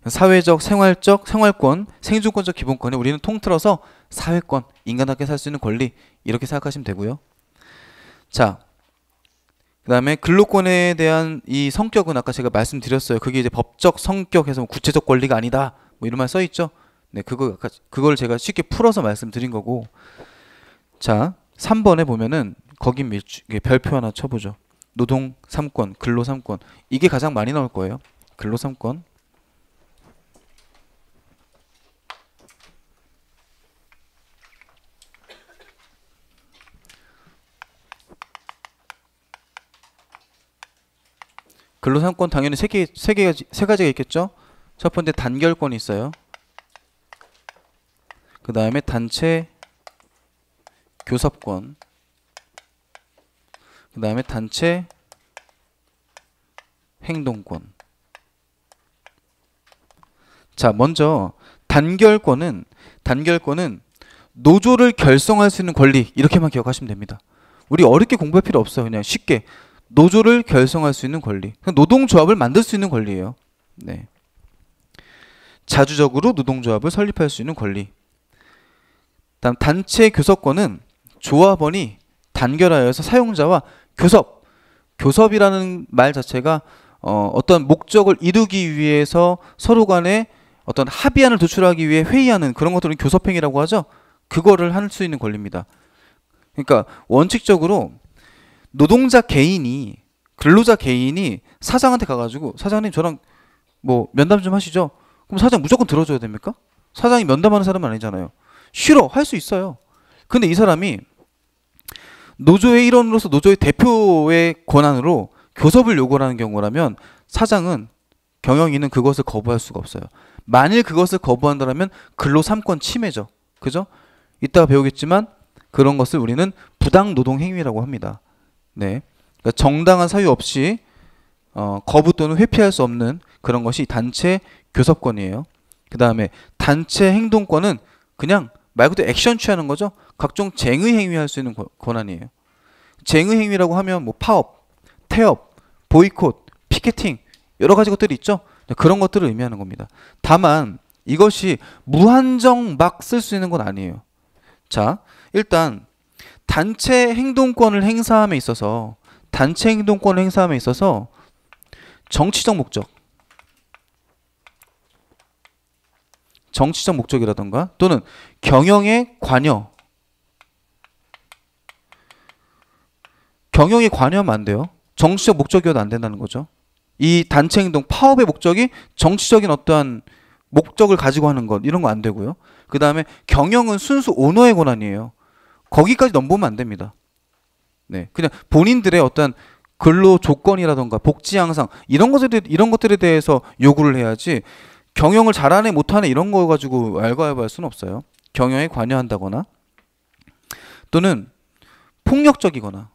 사회적, 생활적, 생활권, 생존권적 기본권에 우리는 통틀어서 사회권, 인간답게 살 수 있는 권리 이렇게 생각하시면 되고요. 자, 그 다음에 근로권에 대한 이 성격은 아까 제가 말씀드렸어요. 그게 이제 법적 성격에서 구체적 권리가 아니다. 뭐 이런 말 써 있죠. 네, 그걸 제가 쉽게 풀어서 말씀드린 거고. 자, 3번에 보면은 거기 별표 하나 쳐보죠. 노동 3권, 근로 3권. 이게 가장 많이 나올 거예요. 근로 3권. 근로 3권 당연히 세 가지가 있겠죠. 첫 번째 단결권이 있어요. 그 다음에 단체 교섭권. 그 다음에 단체 행동권. 자, 먼저 단결권은 노조를 결성할 수 있는 권리 이렇게만 기억하시면 됩니다. 우리 어렵게 공부할 필요 없어요. 그냥 쉽게 노조를 결성할 수 있는 권리. 노동조합을 만들 수 있는 권리예요. 네. 자주적으로 노동조합을 설립할 수 있는 권리. 다음 단체 교섭권은 조합원이 단결하여서 사용자와 교섭이라는 말 자체가 어떤 목적을 이루기 위해서 서로 간에 어떤 합의안을 도출하기 위해 회의하는 그런 것들은 교섭행위라고 하죠. 그거를 할 수 있는 권리입니다. 그러니까 원칙적으로 노동자 개인이 근로자 개인이 사장한테 가가지고 사장님 저랑 뭐 면담 좀 하시죠. 그럼 사장 무조건 들어줘야 됩니까? 사장이 면담하는 사람은 아니잖아요. 싫어 할 수 있어요. 근데 이 사람이 노조의 일원으로서 노조의 대표의 권한으로 교섭을 요구하는 경우라면 사장은 경영인은 그것을 거부할 수가 없어요. 만일 그것을 거부한다면 근로 3권 침해죠. 그죠? 이따가 배우겠지만 그런 것을 우리는 부당 노동 행위라고 합니다. 네, 그러니까 정당한 사유 없이 거부 또는 회피할 수 없는 그런 것이 단체 교섭권이에요. 그 다음에 단체 행동권은 그냥 말 그대로 액션 취하는 거죠. 각종 쟁의 행위할 수 있는 권한이에요. 쟁의 행위라고 하면 뭐 파업, 태업, 보이콧, 피켓팅 여러 가지 것들이 있죠. 그런 것들을 의미하는 겁니다. 다만 이것이 무한정 막 쓸 수 있는 건 아니에요. 자, 일단 단체 행동권을 행사함에 있어서 정치적 목적이라던가 또는 경영에 관여하면 안 돼요. 정치적 목적이어도 안 된다는 거죠. 이 단체 행동 파업의 목적이 정치적인 어떠한 목적을 가지고 하는 것 이런 거 안 되고요. 그 다음에 경영은 순수 오너의 권한이에요. 거기까지 넘보면 안 됩니다. 네, 그냥 본인들의 어떤 근로 조건이라던가 복지 향상 이런 것들에 대해서 요구를 해야지 경영을 잘하네 못하네 이런 거 가지고 왈가왈부할 수는 없어요. 경영에 관여한다거나 또는 폭력적이면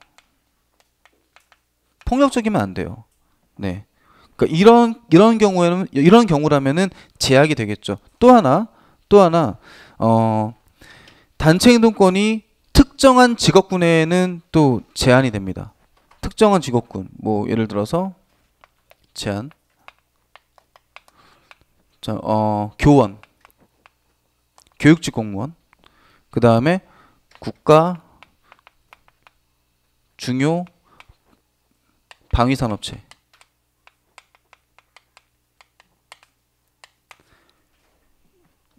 안 돼요. 네, 그러니까 이런 경우라면은 제약이 되겠죠. 또 하나 단체 행동권이 특정한 직업군에는 또 제한이 됩니다. 특정한 직업군, 뭐 예를 들어서 제한, 자, 교원, 교육직 공무원, 그 다음에 국가 중요 방위산업체,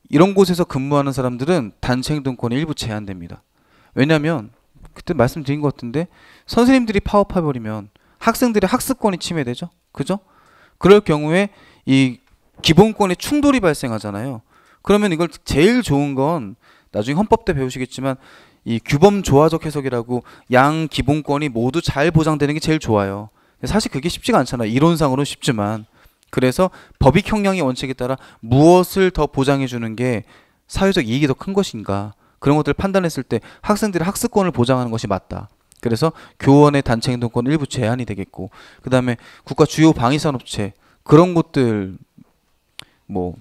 이런 곳에서 근무하는 사람들은 단체 행동권이 일부 제한됩니다. 왜냐하면 그때 말씀드린 것 같은데 선생님들이 파업해버리면 학생들의 학습권이 침해되죠. 그죠? 그럴 경우에 이 기본권의 충돌이 발생하잖아요. 그러면 이걸 제일 좋은 건 나중에 헌법 때 배우시겠지만 이 규범 조화적 해석이라고 양 기본권이 모두 잘 보장되는 게 제일 좋아요. 사실 그게 쉽지가 않잖아요. 이론상으로는 쉽지만. 그래서 법익 형량의 원칙에 따라 무엇을 더 보장해 주는 게 사회적 이익이 더 큰 것인가 그런 것들을 판단했을 때 학생들의 학습권을 보장하는 것이 맞다. 그래서 교원의 단체 행동권 일부 제한이 되겠고, 그 다음에 국가 주요 방위산업체 그런 곳들 뭐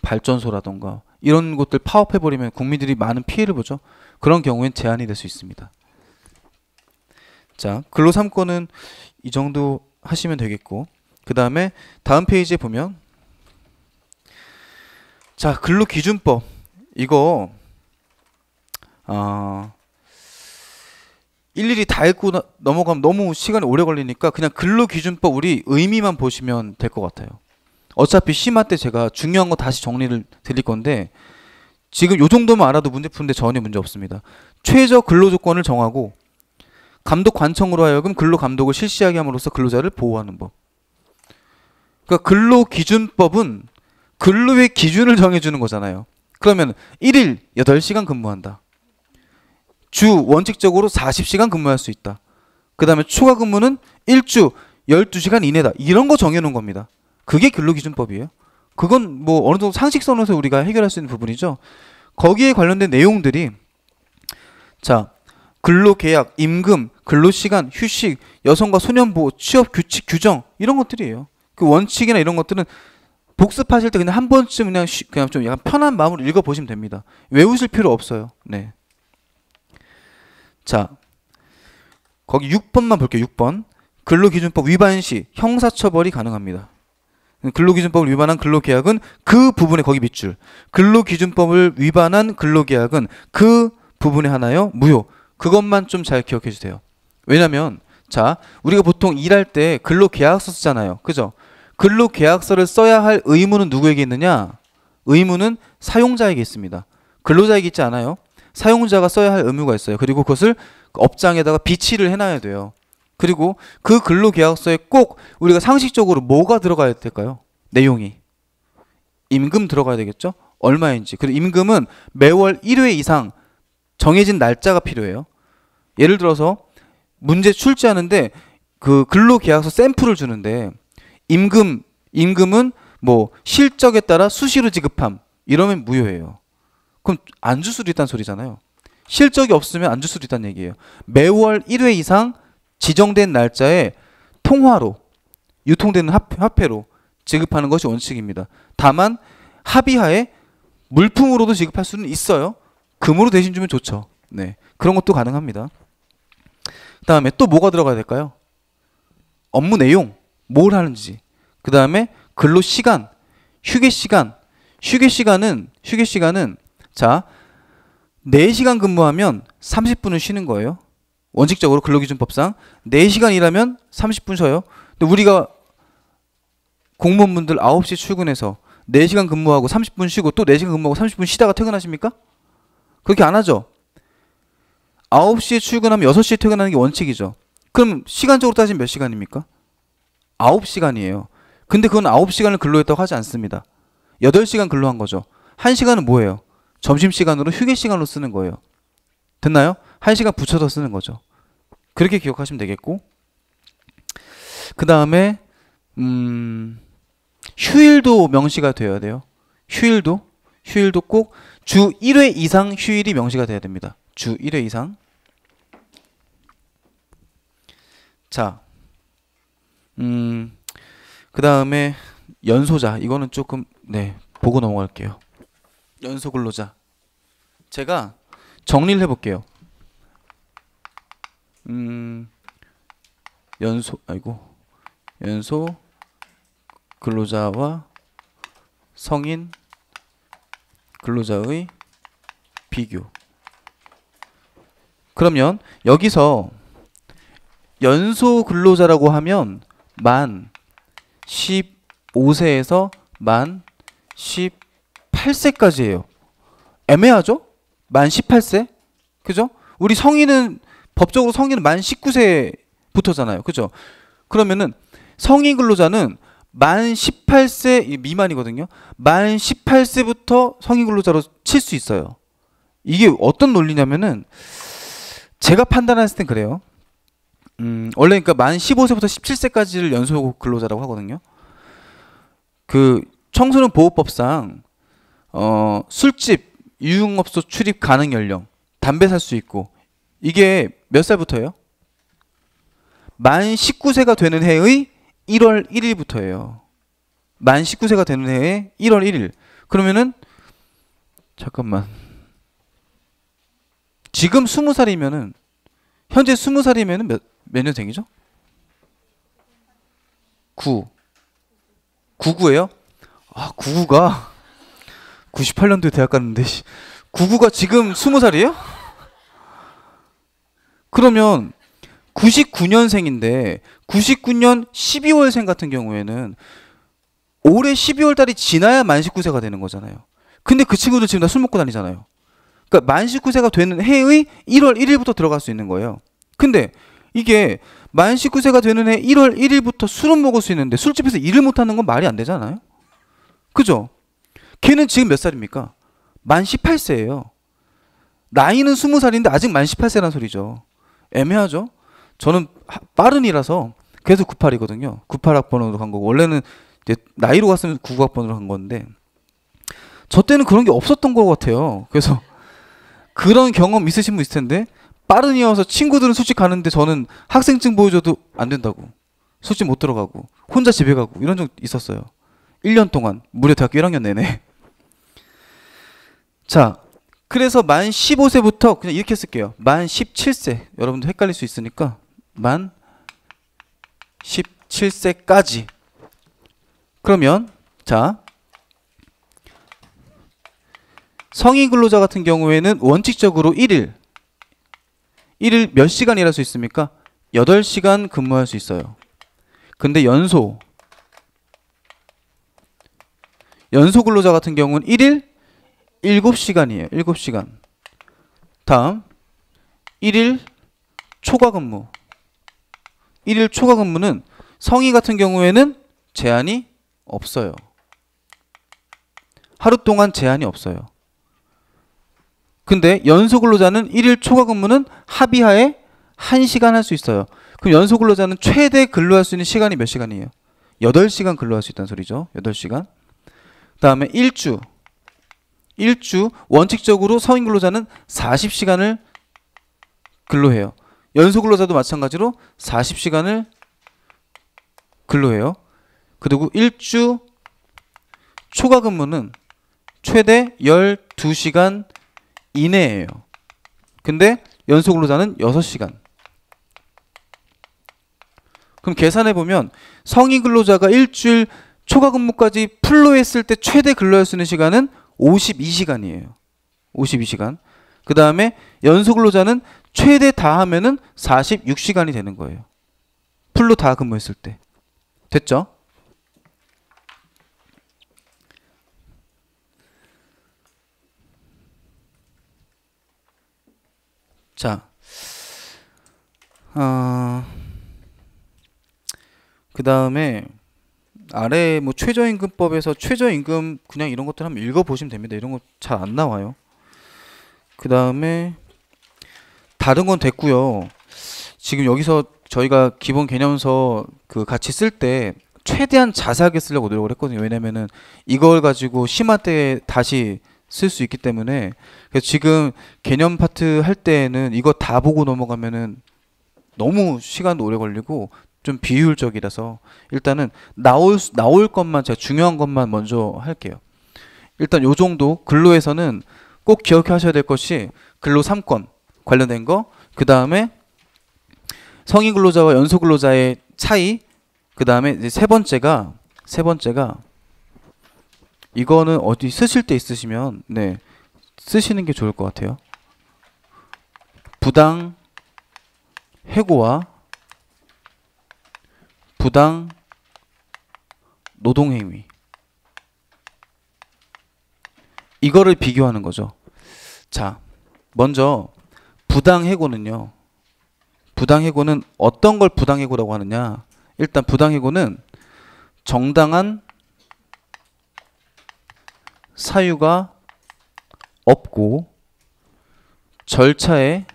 발전소라던가 이런 곳들 파업해버리면 국민들이 많은 피해를 보죠. 그런 경우엔 제한이 될 수 있습니다. 자, 근로 3권은 이 정도 하시면 되겠고, 그 다음에 다음 페이지에 보면 자, 근로기준법 이거 일일이 다 읽고 넘어가면 너무 시간이 오래 걸리니까 그냥 근로기준법 우리 의미만 보시면 될 것 같아요. 어차피 심화 때 제가 중요한 거 다시 정리를 드릴 건데 지금 요 정도만 알아도 문제 푸는데 전혀 문제 없습니다. 최저 근로조건을 정하고 감독 관청으로 하여금 근로감독을 실시하게 함으로써 근로자를 보호하는 법. 그러니까 근로기준법은 근로의 기준을 정해주는 거잖아요. 그러면 1일 8시간 근무한다. 주 원칙적으로 40시간 근무할 수 있다. 그 다음에 추가 근무는 일주 12시간 이내다. 이런 거 정해놓은 겁니다. 그게 근로기준법이에요. 그건 뭐 어느 정도 상식선에서 우리가 해결할 수 있는 부분이죠. 거기에 관련된 내용들이 자, 근로계약, 임금, 근로시간, 휴식, 여성과 소년보호, 취업규칙, 규정 이런 것들이에요. 그 원칙이나 이런 것들은 복습하실 때 그냥 한 번쯤 그냥 좀 약간 편한 마음으로 읽어보시면 됩니다. 외우실 필요 없어요. 네. 자, 거기 6번만 볼게요. 6번. 근로기준법 위반 시 형사처벌이 가능합니다. 근로기준법을 위반한 근로계약은 그 부분에 거기 밑줄. 근로기준법을 위반한 근로계약은 그 부분에 하나요? 무효. 그것만 좀 잘 기억해 주세요. 왜냐면 자, 우리가 보통 일할 때 근로계약서 쓰잖아요. 그죠? 근로계약서를 써야 할 의무는 누구에게 있느냐? 의무는 사용자에게 있습니다. 근로자에게 있지 않아요. 사용자가 써야 할 의무가 있어요. 그리고 그것을 업장에다가 비치를 해놔야 돼요. 그리고 그 근로계약서에 꼭 우리가 상식적으로 뭐가 들어가야 될까요? 내용이. 임금 들어가야 되겠죠? 얼마인지. 그리고 임금은 매월 1회 이상 정해진 날짜가 필요해요. 예를 들어서 문제 출제하는데 그 근로계약서 샘플을 주는데 임금은 뭐 실적에 따라 수시로 지급함 이러면 무효예요. 그럼 안 줄 수도 있다는 소리잖아요. 실적이 없으면 안 줄 수도 있다는 얘기예요. 매월 1회 이상 지정된 날짜에 통화로 유통되는 화폐로 지급하는 것이 원칙입니다. 다만 합의하에 물품으로도 지급할 수는 있어요. 금으로 대신 주면 좋죠. 네, 그런 것도 가능합니다. 그 다음에 또 뭐가 들어가야 될까요? 업무 내용, 뭘 하는지. 그 다음에 근로시간, 휴게시간은 자, 4시간 근무하면 30분을 쉬는 거예요. 원칙적으로 근로기준법상 4시간 일하면 30분 쉬어요. 근데 우리가 공무원분들 9시 출근해서 4시간 근무하고 30분 쉬고 또 4시간 근무하고 30분 쉬다가 퇴근하십니까? 그렇게 안 하죠. 9시에 출근하면 6시에 퇴근하는 게 원칙이죠. 그럼 시간적으로 따지면 몇 시간입니까? 9시간이에요. 근데 그건 9시간을 근로했다고 하지 않습니다. 8시간 근로한 거죠. 1시간은 뭐예요? 점심시간으로 휴게시간으로 쓰는 거예요. 됐나요? 1시간 붙여서 쓰는 거죠. 그렇게 기억하시면 되겠고, 그 다음에 휴일도 명시가 되어야 돼요. 휴일도 꼭 주 1회 이상 휴일이 명시가 돼야 됩니다. 주 1회 이상. 자, 그 다음에 연소자. 이거는 조금 보고 넘어갈게요. 연소 근로자. 제가 정리를 해볼게요. 연소 근로자와 성인 근로자의 비교. 그러면 여기서 연소 근로자라고 하면 만 15세에서 만 18세까지예요. 애매하죠? 만 18세? 그죠? 우리 법적으로 성인은 만 19세부터잖아요. 그죠? 그러면은 성인 근로자는 만 18세 미만이거든요. 만 18세부터 성인 근로자로 칠 수 있어요. 이게 어떤 논리냐면은 제가 판단했을 땐 그래요. 원래 그러니까 만 15세부터 17세까지를 연소 근로자라고 하거든요. 그 청소년 보호법상 술집, 유흥업소 출입 가능 연령, 담배 살 수 있고 이게 몇 살부터예요? 만 19세가 되는 해의 1월 1일부터예요. 만 19세가 되는 해의 1월 1일. 그러면은 잠깐만. 지금 20살이면은 현재 20살이면은 몇 년생이죠? 99예요? 아, 99가 98년도에 대학 갔는데 99가 지금 20살이에요? 그러면 99년생인데 99년 12월생 같은 경우에는 올해 12월 달이 지나야 만 19세가 되는 거잖아요. 근데 그 친구들 지금 다 술 먹고 다니잖아요. 그러니까 만 19세가 되는 해의 1월 1일부터 들어갈 수 있는 거예요. 근데 이게 만 19세가 되는 해 1월 1일부터 술은 먹을 수 있는데 술집에서 일을 못하는 건 말이 안 되잖아요. 그죠? 걔는 지금 몇 살입니까? 만 18세예요. 나이는 20살인데 아직 만 18세란 소리죠. 애매하죠? 저는 빠른이라서 그래서 98이거든요. 98학번으로 간 거고 원래는 이제 나이로 갔으면 99학번으로 간 건데 저 때는 그런 게 없었던 것 같아요. 그래서 그런 경험 있으신 분 있을 텐데 빠른이어서 친구들은 술집 가는데 저는 학생증 보여줘도 안 된다고 술집 못 들어가고 혼자 집에 가고 이런 적 있었어요. 1년 동안 무려 대학교 1학년 내내. 자, 그래서 만 15세부터 그냥 이렇게 쓸게요. 만 17세. 여러분들 헷갈릴 수 있으니까 만 17세까지. 그러면 자, 성인 근로자 같은 경우에는 원칙적으로 1일 몇 시간 일할 수 있습니까? 8시간 근무할 수 있어요. 근데 연소 근로자 같은 경우는 1일 7시간이에요. 7시간. 다음 1일 초과 근무. 1일 초과 근무는 성인 같은 경우에는 제한이 없어요. 하루 동안 제한이 없어요. 근데 연소 근로자는 1일 초과 근무는 합의하에 1시간 할 수 있어요. 그럼 연소 근로자는 최대 근로할 수 있는 시간이 몇 시간이에요? 8시간 근로할 수 있다는 소리죠. 8시간. 그 다음에 일주 원칙적으로 성인 근로자는 40시간을 근로해요. 연소 근로자도 마찬가지로 40시간을 근로해요. 그리고 일주 초과 근무는 최대 12시간 이내예요. 근데 연소 근로자는 6시간. 그럼 계산해 보면 성인 근로자가 일주일 초과 근무까지 풀로 했을 때 최대 근로할 수 있는 시간은 52시간이에요. 52시간. 그 다음에 연소 근로자는 최대 다 하면은 46시간이 되는 거예요. 풀로 다 근무했을 때. 됐죠? 자, 그 다음에 아래 뭐 최저임금법에서 최저임금 그냥 이런 것들 한번 읽어보시면 됩니다. 이런 거 잘 안 나와요. 그 다음에 다른 건 됐고요. 지금 여기서 저희가 기본 개념서 그 같이 쓸 때 최대한 자세하게 쓰려고 노력을 했거든요. 왜냐면은 이걸 가지고 심화 때 다시 쓸 수 있기 때문에. 그래서 지금 개념 파트 할 때에는 이거 다 보고 넘어가면은 너무 시간도 오래 걸리고 좀 비효율적이라서 일단은 나올 것만 제가 중요한 것만 먼저 할게요. 일단 요 정도 근로에서는 꼭 기억하셔야 될 것이 근로 3권 관련된 거, 그 다음에 성인 근로자와 연소 근로자의 차이, 그 다음에 세 번째가 이거는 어디 쓰실 때 있으시면 네 쓰시는 게 좋을 것 같아요. 부당 해고와 부당 노동행위, 이거를 비교하는 거죠. 자, 먼저 부당해고는요. 부당해고는 어떤 걸 부당해고라고 하느냐. 일단 부당해고는 정당한 사유가 없고 절차에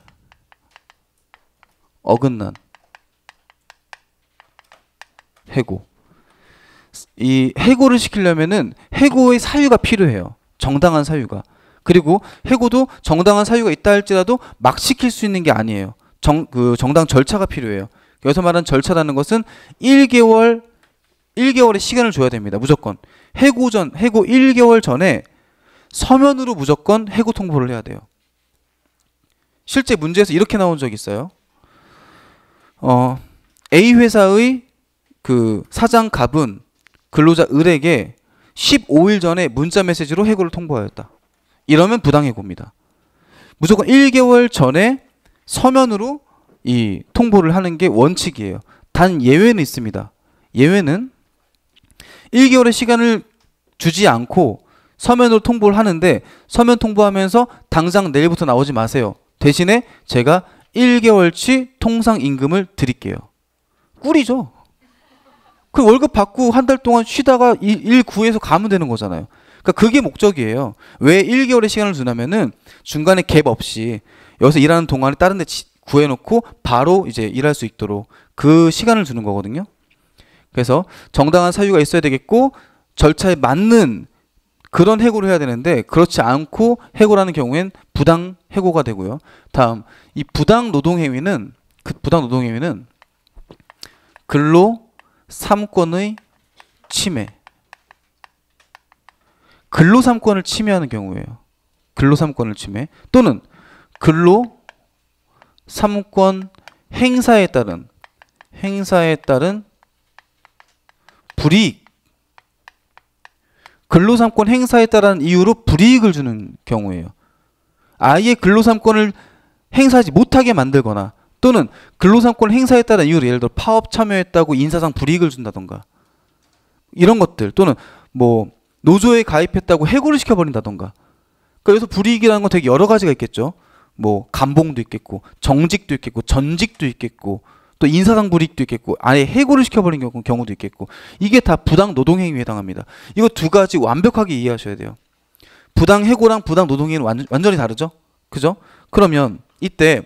어긋난 해고. 이 해고를 시키려면은 해고의 사유가 필요해요. 정당한 사유가. 그리고 해고도 정당한 사유가 있다 할지라도 막 시킬 수 있는 게 아니에요. 정당 절차가 필요해요. 여기서 말하는 절차라는 것은 1개월의 시간을 줘야 됩니다. 무조건. 해고 1개월 전에 서면으로 무조건 해고 통보를 해야 돼요. 실제 문제에서 이렇게 나온 적이 있어요. A 회사의 그 사장 갑은 근로자 을에게 15일 전에 문자 메시지로 해고를 통보하였다. 이러면 부당해고입니다. 무조건 1개월 전에 서면으로 이 통보를 하는 게 원칙이에요. 단 예외는 있습니다. 예외는 1개월의 시간을 주지 않고 서면으로 통보를 하는데 서면 통보하면서 당장 내일부터 나오지 마세요. 대신에 제가 1개월치 통상 임금을 드릴게요. 꿀이죠. 그 월급 받고 한 달 동안 쉬다가 일 구해서 가면 되는 거잖아요. 그러니까 그게 목적이에요. 왜 1개월의 시간을 주냐면은 중간에 갭 없이 여기서 일하는 동안에 다른 데 구해놓고 바로 이제 일할 수 있도록 그 시간을 주는 거거든요. 그래서 정당한 사유가 있어야 되겠고 절차에 맞는 그런 해고를 해야 되는데 그렇지 않고 해고라는 경우엔 부당 해고가 되고요. 다음 이 부당 노동행위는 근로 3권의 침해. 근로 3권을 침해하는 경우예요. 근로 3권을 침해 또는 근로 3권 행사에 따른 불이익. 근로 3권 행사에 따른 이유로 불이익을 주는 경우예요. 아예 근로 3권을 행사하지 못하게 만들거나 또는 근로 3권 행사에 따른 이유로 예를 들어 파업 참여했다고 인사상 불이익을 준다던가 이런 것들 또는 뭐 노조에 가입했다고 해고를 시켜버린다던가. 그래서 불이익이라는 건 되게 여러 가지가 있겠죠. 뭐 감봉도 있겠고 정직도 있겠고 전직도 있겠고 또 인사상 불이익도 있겠고 아예 해고를 시켜버린 경우도 있겠고 이게 다 부당 노동행위에 해당합니다. 이거 두 가지 완벽하게 이해하셔야 돼요. 부당 해고랑 부당 노동행위는 완전히 다르죠. 그죠? 그러면 이때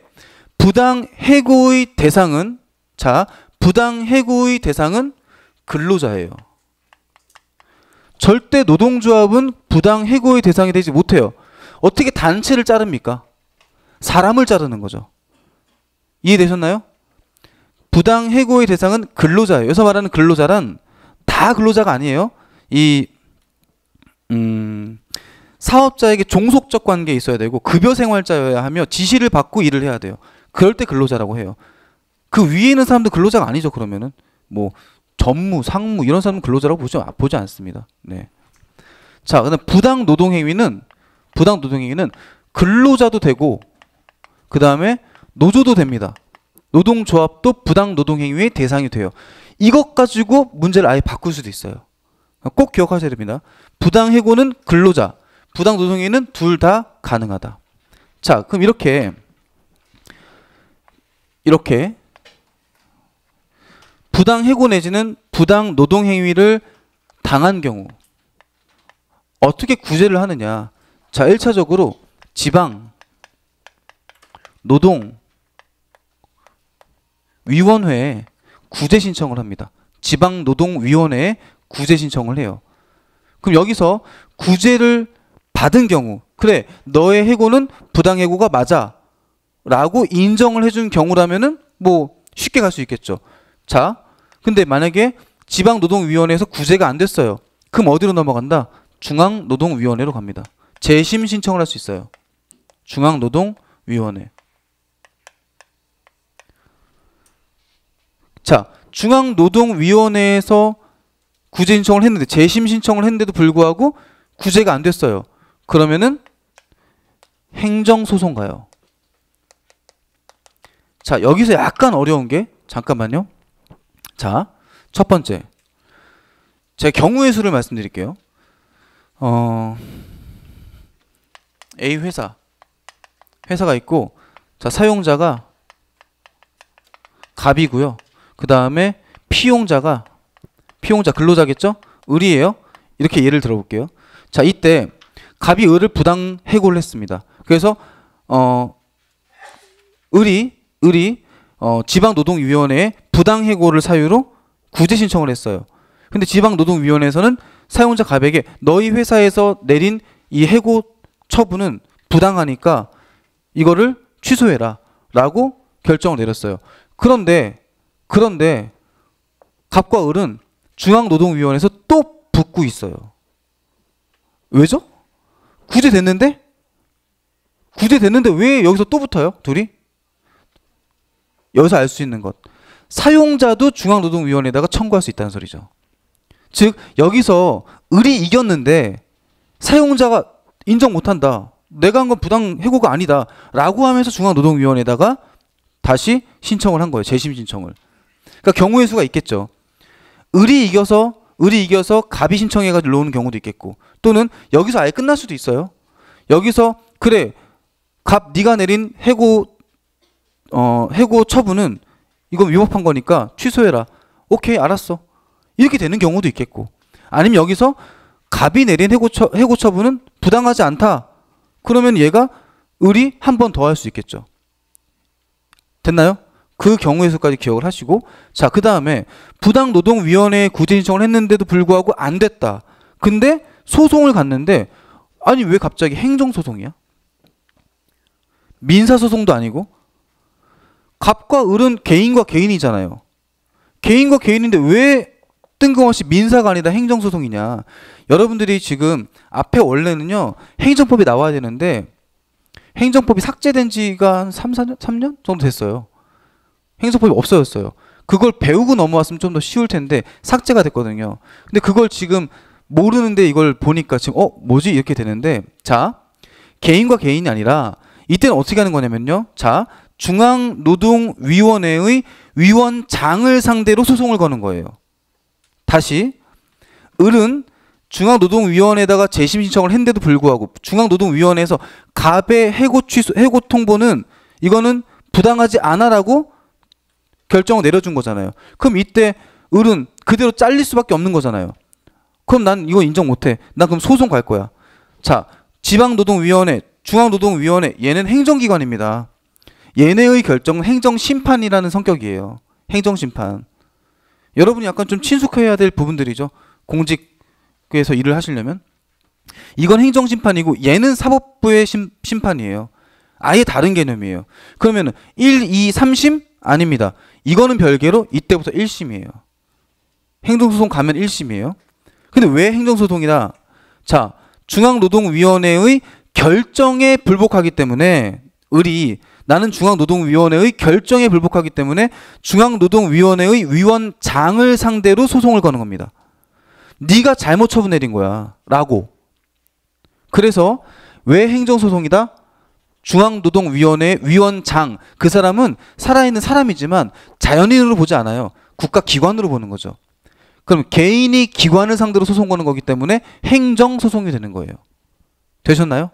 부당 해고의 대상은 근로자예요. 절대 노동조합은 부당 해고의 대상이 되지 못해요. 어떻게 단체를 자릅니까? 사람을 자르는 거죠. 이해되셨나요? 부당 해고의 대상은 근로자예요. 여기서 말하는 근로자란 다 근로자가 아니에요. 사업자에게 종속적 관계에 있어야 되고 급여 생활자여야 하며 지시를 받고 일을 해야 돼요. 그럴 때 근로자라고 해요. 그 위에 있는 사람도 근로자가 아니죠. 그러면은 뭐 전무, 상무 이런 사람은 근로자라고 보지 않습니다. 네. 자, 그다음 부당 노동행위는 근로자도 되고 그 다음에 노조도 됩니다. 노동조합도 부당 노동행위의 대상이 돼요. 이것 가지고 문제를 아예 바꿀 수도 있어요. 꼭 기억하셔야 됩니다. 부당 해고는 근로자, 부당 노동행위는 둘 다 가능하다. 자, 그럼 이렇게 부당 해고 내지는 부당 노동행위를 당한 경우 어떻게 구제를 하느냐. 자, 1차적으로 지방 노동위원회에 구제 신청을 합니다. 지방노동위원회에 구제 신청을 해요. 그럼 여기서 구제를 받은 경우, 그래 너의 해고는 부당해고가 맞아 라고 인정을 해준 경우라면은 뭐 쉽게 갈 수 있겠죠. 자, 근데 만약에 지방노동위원회에서 구제가 안 됐어요. 그럼 어디로 넘어간다? 중앙노동위원회로 갑니다. 재심 신청을 할 수 있어요. 중앙노동위원회. 자, 중앙노동위원회에서 구제 신청을 했는데 재심 신청을 했는데도 불구하고 구제가 안 됐어요. 그러면은 행정소송 가요. 자, 여기서 약간 어려운 게 잠깐만요. 자, 첫 번째 제가 경우의 수를 말씀드릴게요. A 회사가 있고 자, 사용자가 갑이고요. 그 다음에 피용자 근로자겠죠? 을이에요. 이렇게 예를 들어볼게요. 자, 이때 갑이 을을 부당 해고를 했습니다. 그래서 을이 지방노동위원회에 부당 해고를 사유로 구제 신청을 했어요. 근데 지방노동위원회에서는 사용자 갑에게 너희 회사에서 내린 이 해고 처분은 부당하니까 이거를 취소해라 라고 결정을 내렸어요. 그런데 갑과 을은 중앙노동위원회에서 또 붙고 있어요. 왜죠? 구제됐는데 왜 여기서 또 붙어요? 둘이? 여기서 알 수 있는 것, 사용자도 중앙노동위원회에다가 청구할 수 있다는 소리죠. 즉 여기서 을이 이겼는데 사용자가 인정 못한다, 내가 한 건 부당 해고가 아니다 라고 하면서 중앙노동위원회에다가 다시 신청을 한 거예요. 재심 신청을. 그러니까 경우의 수가 있겠죠. 을이 이겨서 갑이 신청해가지고 들어오는 경우도 있겠고, 또는 여기서 아예 끝날 수도 있어요. 여기서 그래 갑 네가 내린 해고 처분은 이건 위법한 거니까 취소해라. 오케이 알았어. 이렇게 되는 경우도 있겠고, 아니면 여기서 갑이 내린 해고 처분은 부당하지 않다. 그러면 얘가 을이 한 번 더 할 수 있겠죠. 됐나요? 그 경우의 수까지 기억을 하시고, 자, 그 다음에 부당노동위원회에 구제 신청을 했는데도 불구하고 안 됐다. 근데 소송을 갔는데, 아니 왜 갑자기 행정소송이야? 민사소송도 아니고. 갑과 을은 개인과 개인이잖아요. 개인과 개인인데 왜 뜬금없이 민사가 아니라 행정소송이냐. 여러분들이 지금 앞에 원래는요 행정법이 나와야 되는데 행정법이 삭제된 지가 한 3년 정도 됐어요. 행정법이 없어졌어요. 그걸 배우고 넘어왔으면 좀 더 쉬울 텐데 삭제가 됐거든요. 근데 그걸 지금 모르는데 이걸 보니까 지금 뭐지 이렇게 되는데, 자, 개인과 개인이 아니라 이때는 어떻게 하는 거냐면요, 자, 중앙노동위원회의 위원장을 상대로 소송을 거는 거예요. 다시, 을은 중앙노동위원회에다가 재심 신청을 했는데도 불구하고 중앙노동위원회에서 갑의 해고 통보는 이거는 부당하지 않아라고 결정을 내려준 거잖아요. 그럼 이때 을은 그대로 잘릴 수밖에 없는 거잖아요. 그럼 난 이거 인정 못해. 난 그럼 소송 갈 거야. 자, 지방노동위원회, 중앙노동위원회, 얘는 행정기관입니다. 얘네의 결정은 행정심판이라는 성격이에요. 행정심판. 여러분이 약간 좀 친숙해야 될 부분들이죠. 공직에서 일을 하시려면. 이건 행정심판이고 얘는 사법부의 심판이에요. 아예 다른 개념이에요. 그러면 1, 2, 3심? 아닙니다. 이거는 별개로 이때부터 1심이에요. 행정소송 가면 1심이에요. 근데 왜 행정소송이다? 자, 중앙노동위원회의 결정에 불복하기 때문에 을이 나는 중앙노동위원회의 결정에 불복하기 때문에 중앙노동위원회의 위원장을 상대로 소송을 거는 겁니다. 네가 잘못 처분 내린 거야 라고. 그래서 왜 행정소송이다? 중앙노동위원회 위원장, 그 사람은 살아있는 사람이지만 자연인으로 보지 않아요. 국가기관으로 보는 거죠. 그럼 개인이 기관을 상대로 소송 거는 거기 때문에 행정소송이 되는 거예요. 되셨나요?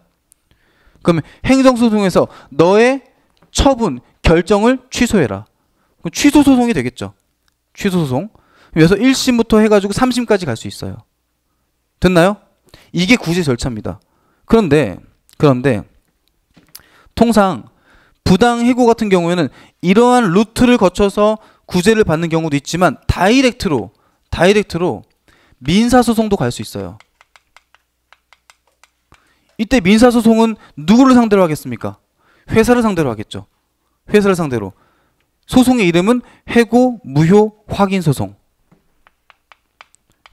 그러면 행정소송에서 너의 처분, 결정을 취소해라. 그럼 취소소송이 되겠죠. 취소소송. 그래서 1심부터 해가지고 3심까지 갈 수 있어요. 됐나요? 이게 구제 절차입니다. 그런데 통상 부당해고 같은 경우에는 이러한 루트를 거쳐서 구제를 받는 경우도 있지만 다이렉트로 민사소송도 갈 수 있어요. 이때 민사소송은 누구를 상대로 하겠습니까? 회사를 상대로 하겠죠. 회사를 상대로. 소송의 이름은 해고 무효 확인 소송.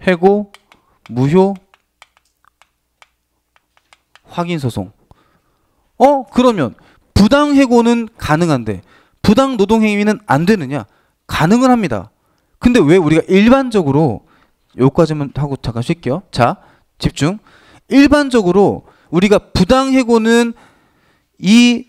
해고 무효 확인 소송. 그러면 부당해고는 가능한데 부당노동행위는 안 되느냐? 가능은 합니다. 근데 왜 우리가 일반적으로, 여기까지만 하고 잠깐 쉴게요. 자, 집중. 일반적으로 우리가 부당해고는 이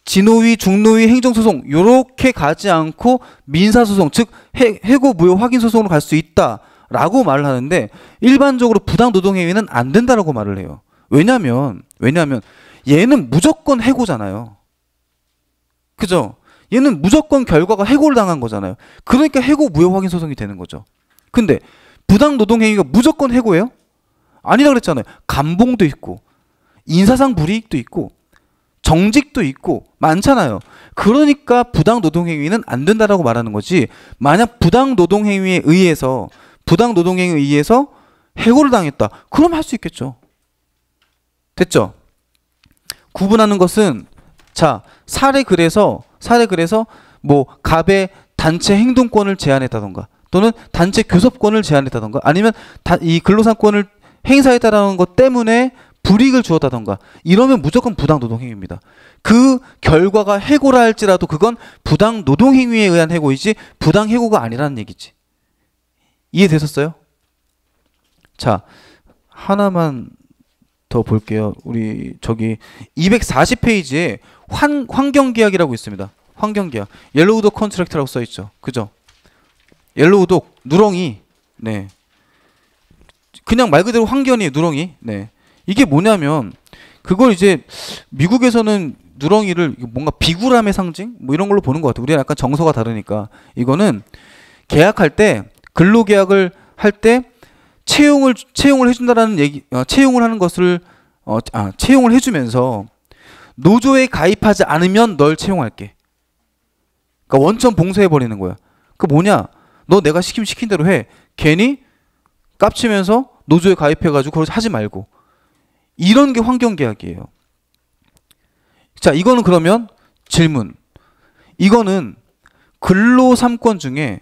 진호위, 중노위, 행정소송 요렇게 가지 않고 민사소송, 즉 해고 무효 확인 소송으로 갈 수 있다라고 말을 하는데, 일반적으로 부당노동행위는 안 된다라고 말을 해요. 왜냐면 얘는 무조건 해고잖아요. 그죠? 얘는 무조건 결과가 해고를 당한 거잖아요. 그러니까 해고 무효 확인 소송이 되는 거죠. 근데 부당노동행위가 무조건 해고예요? 아니다 그랬잖아요. 감봉도 있고 인사상 불이익도 있고 정직도 있고 많잖아요. 그러니까 부당노동행위는 안 된다라고 말하는 거지, 만약 부당노동행위에 의해서 해고를 당했다, 그럼 할 수 있겠죠. 됐죠? 구분하는 것은 자, 사례글에서 뭐 갑의 단체 행동권을 제한했다던가 또는 단체 교섭권을 제한했다던가 아니면 이 근로상권을 행사했다라는 것 때문에 불이익을 주었다던가 이러면 무조건 부당노동행위입니다. 그 결과가 해고라 할지라도 그건 부당노동행위에 의한 해고이지 부당해고가 아니라는 얘기지. 이해되셨어요? 자, 하나만 더 볼게요. 우리 저기 240페이지에 환경계약이라고 있습니다. 환경계약. 옐로우독 컨트랙트라고 써있죠. 그죠? 옐로우독 누렁이. 네. 그냥 말 그대로 환견이에요. 누렁이. 네. 이게 뭐냐면 그걸 이제 미국에서는 누렁이를 뭔가 비굴함의 상징? 뭐 이런 걸로 보는 것 같아요. 우리가 약간 정서가 다르니까. 이거는 계약할 때 근로계약을 할 때 채용을 해준다라는 얘기, 채용을 하는 것을 채용을 해주면서 노조에 가입하지 않으면 널 채용할게. 그러니까 원천 봉쇄해 버리는 거야. 그 뭐냐? 너 내가 시킨 대로 해. 괜히 깝치면서 노조에 가입해가지고 그걸 하지 말고. 이런 게 환경계약이에요. 자, 이거는 그러면 질문. 이거는 근로 3권 중에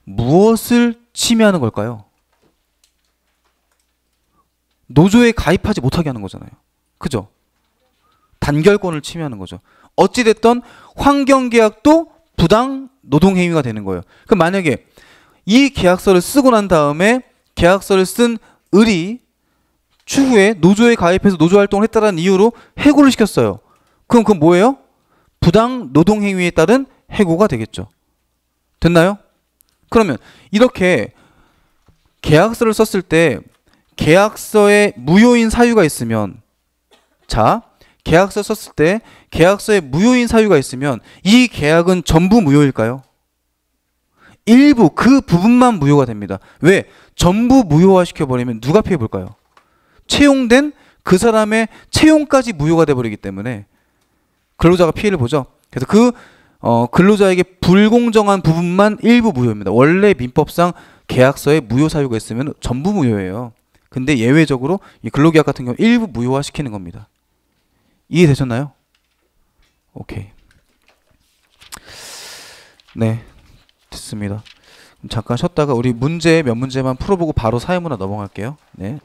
무엇을 침해하는 걸까요? 노조에 가입하지 못하게 하는 거잖아요. 그죠? 단결권을 침해하는 거죠. 어찌됐든 환경계약도 부당 노동행위가 되는 거예요. 그럼 만약에 이 계약서를 쓰고 난 다음에 계약서를 쓴 을이 추후에 노조에 가입해서 노조활동을 했다는 이유로 해고를 시켰어요. 그럼 그건 뭐예요? 부당 노동행위에 따른 해고가 되겠죠. 됐나요? 그러면 이렇게 계약서를 썼을 때 계약서에 무효인 사유가 있으면 자, 계약서 썼을 때 계약서에 무효인 사유가 있으면 이 계약은 전부 무효일까요? 일부 그 부분만 무효가 됩니다. 왜? 전부 무효화 시켜버리면 누가 피해볼까요? 채용된 그 사람의 채용까지 무효가 돼버리기 때문에 근로자가 피해를 보죠. 그래서 그 근로자에게 불공정한 부분만 일부 무효입니다. 원래 민법상 계약서에 무효 사유가 있으면 전부 무효예요. 근데 예외적으로 이 근로계약 같은 경우 일부 무효화 시키는 겁니다. 이해되셨나요? 오케이. 네, 됐습니다. 잠깐 쉬었다가 우리 문제 몇 문제만 풀어보고 바로 사회문화 넘어갈게요. 네.